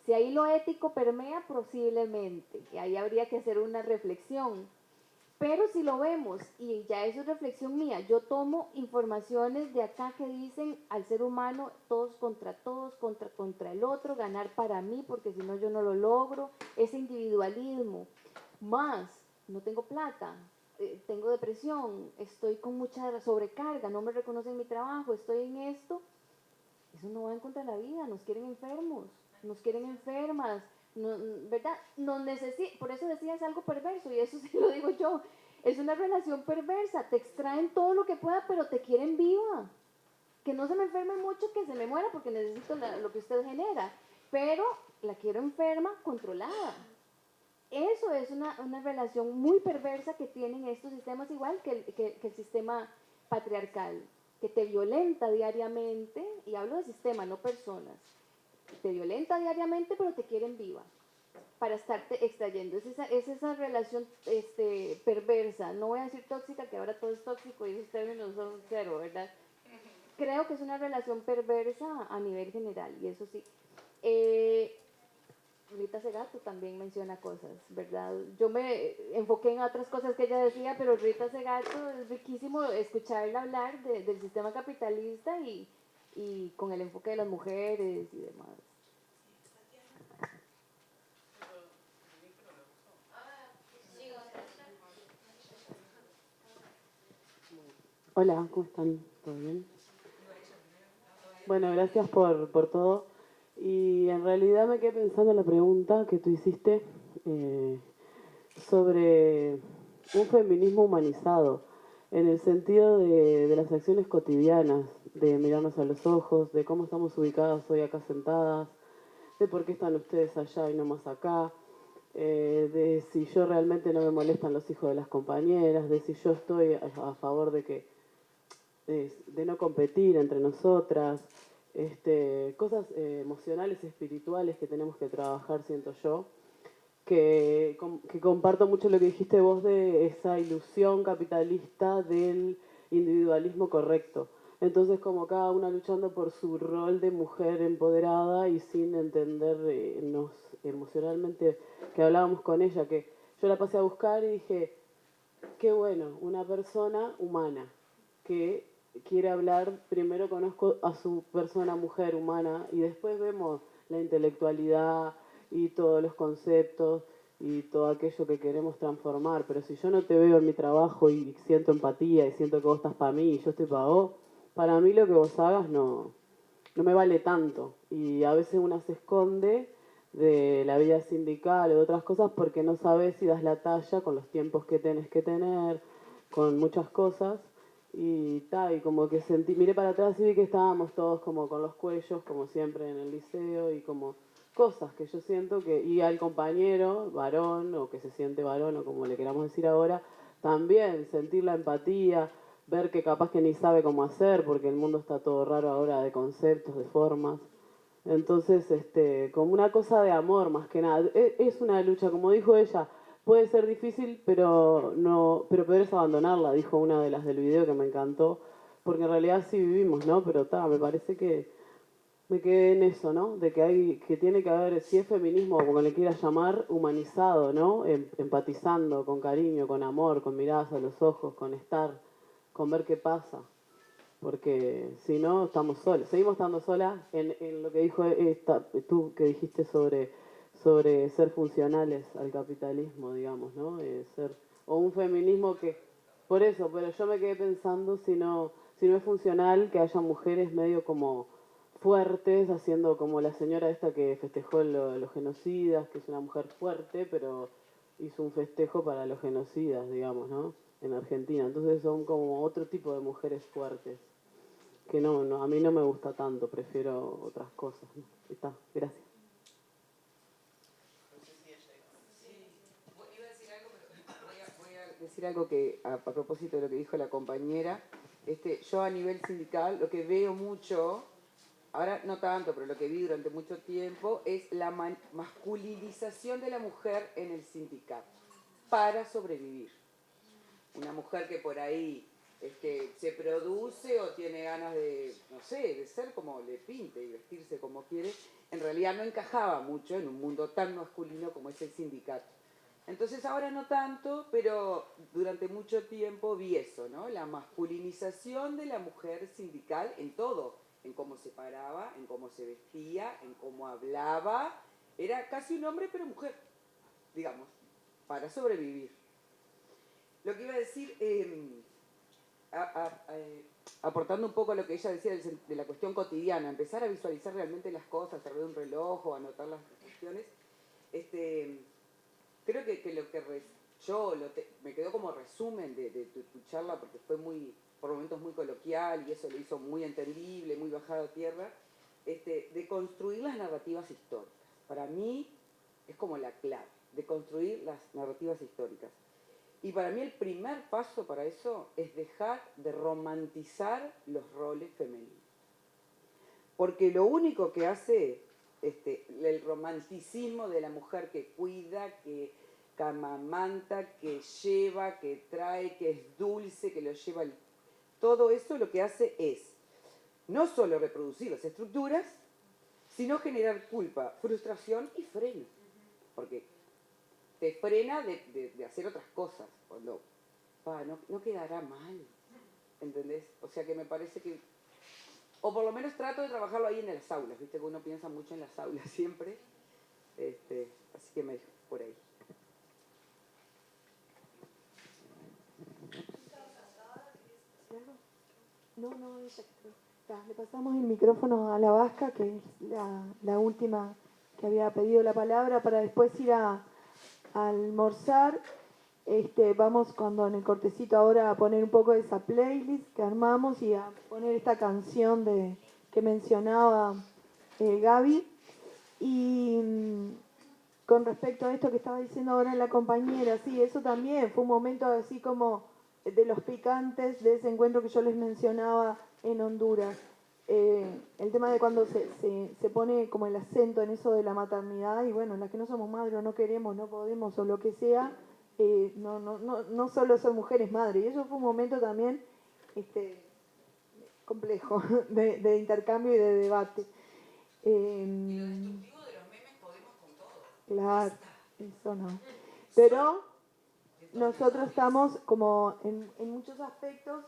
Speaker 2: Si ahí lo ético permea, posiblemente, y ahí habría que hacer una reflexión. Pero si lo vemos, y ya eso es reflexión mía, yo tomo informaciones de acá que dicen al ser humano, todos, contra el otro, ganar para mí, porque si no yo no lo logro, ese individualismo, más, no tengo plata, tengo depresión, estoy con mucha sobrecarga, no me reconocen mi trabajo, estoy en esto, eso no va en contra de la vida, nos quieren enfermos, nos quieren enfermas, no, ¿verdad? Por eso decía, es algo perverso, y eso sí lo digo yo, es una relación perversa, te extraen todo lo que pueda, pero te quieren viva, que no se me enferme mucho, que se me muera, porque necesito lo que usted genera, pero la quiero enferma, controlada. Eso es una relación muy perversa que tienen estos sistemas, igual que el sistema patriarcal, que te violenta diariamente, y hablo de sistema, no personas, te violenta diariamente, pero te quieren viva para estarte extrayendo. Es esa relación perversa, no voy a decir tóxica, que ahora todo es tóxico y esos términos son cero, ¿verdad? Creo que es una relación perversa a nivel general, y eso sí. Rita Segato también menciona cosas, ¿verdad? Yo me enfoqué en otras cosas que ella decía, pero Rita Segato es riquísimo escucharla hablar del sistema capitalista y con el enfoque de las mujeres y demás.
Speaker 11: Hola, ¿cómo están? ¿Todo bien? Bueno, gracias por todo. Y en realidad me quedé pensando en la pregunta que tú hiciste sobre un feminismo humanizado, en el sentido de las acciones cotidianas, de mirarnos a los ojos, de cómo estamos ubicadas hoy acá sentadas, de por qué están ustedes allá y no más acá. de si yo realmente no me molestan los hijos de las compañeras, de si yo estoy a favor de que de no competir entre nosotras, cosas emocionales y espirituales que tenemos que trabajar, siento yo, que comparto mucho lo que dijiste vos de esa ilusión capitalista del individualismo correcto. Entonces, como cada una luchando por su rol de mujer empoderada y sin entendernos emocionalmente, que hablábamos con ella, que yo la pasé a buscar y dije, qué bueno, una persona humana que quiere hablar, primero conozco a su persona mujer humana y después vemos la intelectualidad y todos los conceptos y todo aquello que queremos transformar, pero si yo no te veo en mi trabajo y siento empatía y siento que vos estás para mí y yo estoy para vos, para mí lo que vos hagas no me vale tanto. Y a veces una se esconde de la vida sindical o de otras cosas porque no sabes si das la talla con los tiempos que tenés que tener, con muchas cosas. Y como que miré para atrás y vi que estábamos todos como con los cuellos, como siempre en el liceo, y como cosas que yo siento que, y al compañero, varón, o que se siente varón, o como le queramos decir ahora, también sentir la empatía, ver que capaz que ni sabe cómo hacer, porque el mundo está todo raro ahora de conceptos, de formas. Entonces, como una cosa de amor más que nada. Es una lucha, como dijo ella, puede ser difícil, pero peor es abandonarla, dijo una de las del video que me encantó, porque en realidad sí vivimos, ¿no? Pero me parece que me quedé en eso, ¿no? De que tiene que haber, si es feminismo, como le quieras llamar, humanizado, ¿no? Empatizando, con cariño, con amor, con miradas a los ojos, con estar, con ver qué pasa. Porque si no, estamos solas. Seguimos estando solas en lo que dijo tú, que dijiste sobre ser funcionales al capitalismo, digamos, ¿no? O un feminismo que... Por eso, pero yo me quedé pensando si no es funcional que haya mujeres medio como fuertes, haciendo como la señora esta que festejó los genocidas, que es una mujer fuerte, pero hizo un festejo para los genocidas, digamos, ¿no? En Argentina. Entonces son como otro tipo de mujeres fuertes, que no a mí no me gusta tanto, prefiero otras cosas, ¿no? Está, gracias.
Speaker 4: Iba a decir algo, pero voy a decir algo que a propósito de lo que dijo la compañera. Yo a nivel sindical lo que veo mucho, ahora no tanto, pero lo que vi durante mucho tiempo es la masculinización de la mujer en el sindicato para sobrevivir. Una mujer que por ahí se produce o tiene ganas de, no sé, de ser como le pinte y vestirse como quiere, en realidad no encajaba mucho en un mundo tan masculino como es el sindicato. Entonces ahora no tanto, pero durante mucho tiempo vi eso, ¿no? La masculinización de la mujer sindical en todo, en cómo se paraba, en cómo se vestía, en cómo hablaba. Era casi un hombre pero mujer, digamos, para sobrevivir. Lo que iba a decir, aportando un poco a lo que ella decía de la cuestión cotidiana, empezar a visualizar realmente las cosas, a través de un reloj o anotar las cuestiones, creo que lo que me quedó como resumen de tu charla, porque fue por momentos muy coloquial y eso lo hizo muy entendible, muy bajado a tierra, de construir las narrativas históricas. Para mí es como la clave, de construir las narrativas históricas. Y para mí el primer paso para eso es dejar de romantizar los roles femeninos. Porque lo único que hace el romanticismo de la mujer que cuida, que amamanta, que lleva, que trae, que es dulce, que lo lleva... Todo eso lo que hace es no solo reproducir las estructuras, sino generar culpa, frustración y freno. Porque te frena de hacer otras cosas. Cuando, no quedará mal, ¿entendés? O sea que me parece que... O por lo menos trato de trabajarlo ahí en las aulas, ¿viste? Que uno piensa mucho en las aulas siempre. Así que me dejo por ahí.
Speaker 3: No, ella creo. Le pasamos el micrófono a la Vasca, que es la última que había pedido la palabra, para después ir a almorzar. Vamos cuando en el cortecito ahora a poner un poco de esa playlist que armamos y a poner esta canción que mencionaba Gaby. Y con respecto a esto que estaba diciendo ahora la compañera, sí, eso también fue un momento así como de los picantes de ese encuentro que yo les mencionaba en Honduras. El tema de cuando se pone como el acento en eso de la maternidad y bueno, las que no somos madres o no queremos, no podemos o lo que sea, no solo son mujeres madres. Y eso fue un momento también complejo de intercambio y de debate.
Speaker 4: Y lo destructivo de los memes podemos con todo.
Speaker 3: Claro, eso no. Pero nosotros estamos como en muchos aspectos,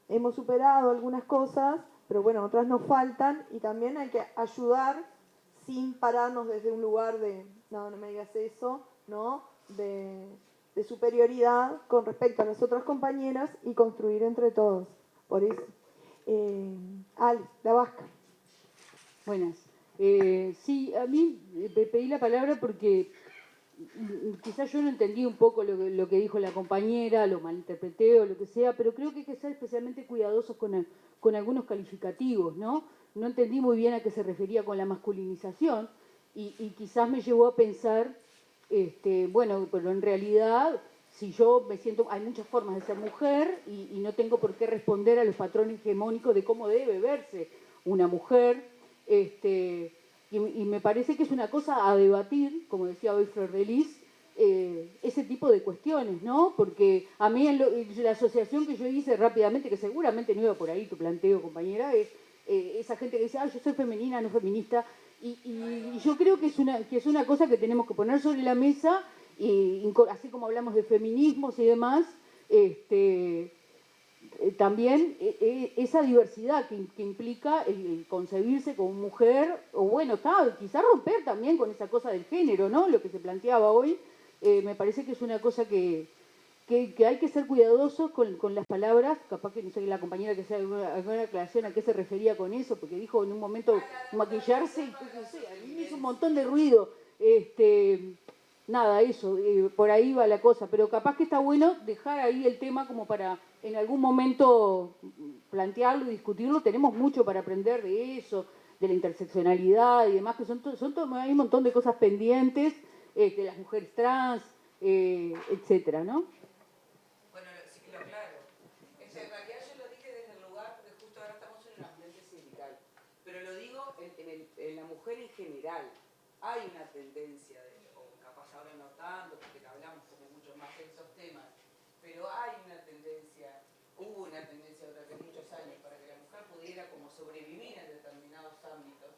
Speaker 3: hemos superado algunas cosas, pero bueno, otras nos faltan y también hay que ayudar sin pararnos desde un lugar de, no me digas eso, ¿no? De superioridad con respecto a las otras compañeras y construir entre todos. Por eso. Ale, la vasca.
Speaker 12: Buenas. Sí, a mí pedí la palabra porque quizás yo no entendí un poco lo que dijo la compañera, lo malinterpreté o lo que sea, pero creo que hay que ser especialmente cuidadosos con algunos calificativos, ¿no? No entendí muy bien a qué se refería con la masculinización y quizás me llevó a pensar, bueno, pero en realidad, si yo me siento, hay muchas formas de ser mujer y no tengo por qué responder a los patrones hegemónicos de cómo debe verse una mujer, y me parece que es una cosa a debatir, como decía hoy Flor de Lis, ese tipo de cuestiones, ¿no? Porque a mí la asociación que yo hice rápidamente, que seguramente no iba por ahí tu planteo, compañera, es esa gente que dice, yo soy femenina, no feminista, y yo creo que es una cosa que tenemos que poner sobre la mesa, y así como hablamos de feminismos y demás, también esa diversidad que implica el concebirse como mujer, o bueno, quizás romper también con esa cosa del género, ¿no? Lo que se planteaba hoy, me parece que es una cosa que hay que ser cuidadosos con las palabras, capaz que no sé la compañera que sea alguna aclaración a qué se refería con eso, porque dijo en un momento maquillarse, y no sé, a mí me hizo un montón de ruido, nada, eso, por ahí va la cosa, pero capaz que está bueno dejar ahí el tema como para en algún momento plantearlo y discutirlo. Tenemos mucho para aprender de eso, de la interseccionalidad y demás, que hay un montón de cosas pendientes, de las mujeres trans, etcétera, ¿no?
Speaker 4: Bueno, sí, lo aclaro. En realidad yo lo dije desde el lugar, porque justo ahora estamos en un ambiente sindical, pero lo digo en la mujer en general. Hay una tendencia, o capaz ahora no tanto, porque hablamos como mucho más de esos temas, pero hay una tendencia, hubo una tendencia durante muchos años para que la mujer pudiera como sobrevivir en determinados ámbitos,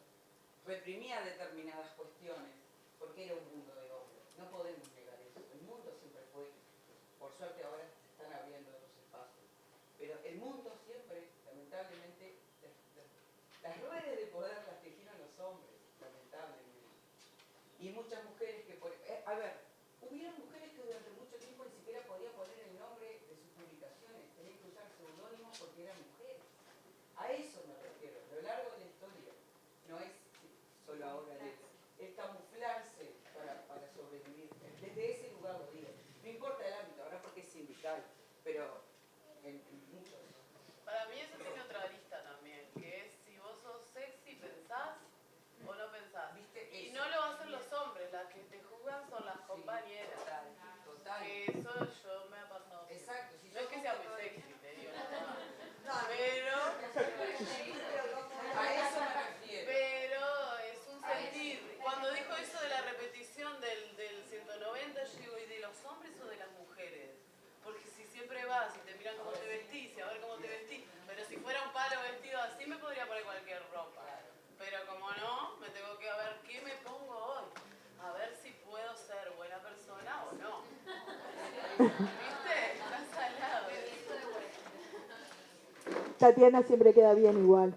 Speaker 4: reprimía determinadas cuestiones, porque era un mundo de hombres. No podemos negar eso. El mundo siempre fue, por suerte ahora se están abriendo otros espacios, pero el mundo siempre, lamentablemente, las redes de poder las tejieron los hombres, lamentablemente. Y muchas mujeres que, hubieron mujeres que durante mucho tiempo ni siquiera podían poner el nombre de sus publicaciones, tenían que usar seudónimos porque eran mujeres. A eso me refiero, a lo largo de la historia. No es solo ahora, es camuflarse para sobrevivir. Desde ese lugar lo digo. No importa el ámbito, ahora porque es sindical, pero en muchos.
Speaker 13: Para mí eso tiene otra arista también, que es si vos sos sexy, pensás o no pensás.
Speaker 4: ¿Viste?
Speaker 13: Y no lo hacen los hombres, las que te juzgan son las compañeras.
Speaker 4: Total.
Speaker 13: Que eso yo me ha pasado.
Speaker 4: Exacto.
Speaker 13: No es que sea muy sexy, te digo. Pero...
Speaker 4: A eso me refiero.
Speaker 13: Pero es un sentir. Cuando dijo eso de la repetición del 190, yo digo, ¿y de los hombres o de las mujeres? Porque si siempre vas y te miran cómo te vestís y a ver cómo te vestís, pero si fuera un palo vestido así me podría poner cualquier ropa. Pero como no, me tengo que ver qué me pongo hoy. A ver si puedo ser buena persona o no. ¿Viste? Está salado.
Speaker 3: Tatiana siempre queda bien igual.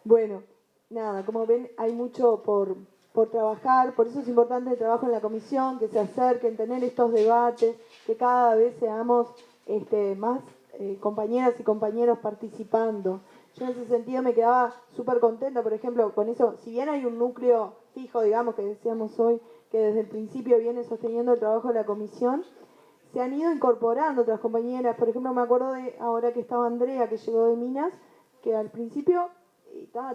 Speaker 3: Bueno, nada, como ven, hay mucho por trabajar, por eso es importante el trabajo en la comisión, que se acerquen, tener estos debates, que cada vez seamos más compañeras y compañeros participando. Yo en ese sentido me quedaba súper contenta, por ejemplo, con eso, si bien hay un núcleo fijo, digamos, que decíamos hoy, que desde el principio viene sosteniendo el trabajo de la comisión, se han ido incorporando otras compañeras. Por ejemplo, me acuerdo de ahora que estaba Andrea, que llegó de Minas, que al principio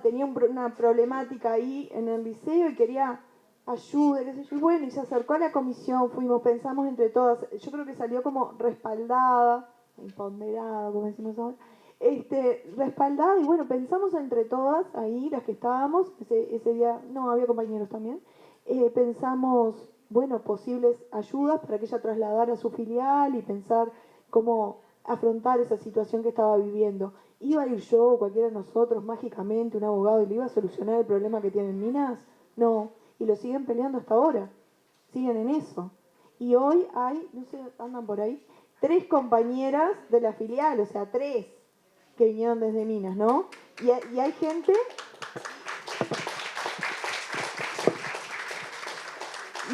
Speaker 3: tenía una problemática ahí en el liceo y quería ayuda, qué sé yo. Y bueno, y se acercó a la comisión, fuimos, pensamos entre todas. Yo creo que salió como respaldada, empoderada, como decimos ahora. Respaldada, y bueno, pensamos entre todas ahí, las que estábamos, ese día, no, había compañeros también, pensamos, bueno, posibles ayudas para que ella trasladara a su filial y pensar cómo afrontar esa situación que estaba viviendo. ¿Iba a ir yo o cualquiera de nosotros mágicamente, un abogado, y le iba a solucionar el problema que tienen Minas? No, y lo siguen peleando hasta ahora, siguen en eso. Y hoy hay, no sé, andan por ahí, 3 compañeras de la filial, o sea, 3 que vinieron desde Minas, ¿no? Y hay gente...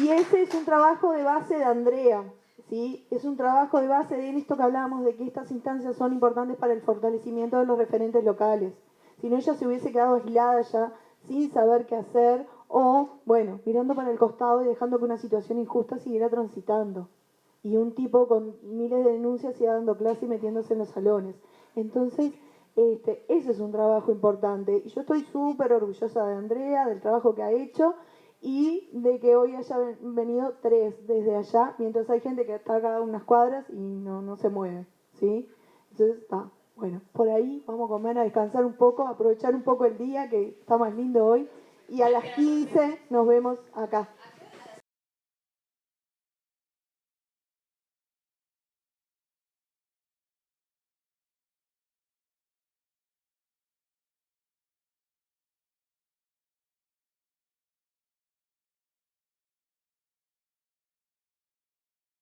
Speaker 3: Y ese es un trabajo de base de Andrea, ¿sí? Es un trabajo de base de esto que hablábamos, de que estas instancias son importantes para el fortalecimiento de los referentes locales. Si no, ella se hubiese quedado aislada ya, sin saber qué hacer, o, bueno, mirando para el costado y dejando que una situación injusta siguiera transitando. Y un tipo con miles de denuncias iba dando clase y metiéndose en los salones. Entonces, ese es un trabajo importante. Y yo estoy súper orgullosa de Andrea, del trabajo que ha hecho, y de que hoy haya venido 3 desde allá, mientras hay gente que está acá a unas cuadras y no se mueve, ¿sí? Entonces, está, bueno, por ahí vamos a comer, a descansar un poco, a aprovechar un poco el día, que está más lindo hoy, y a las 15 nos vemos acá.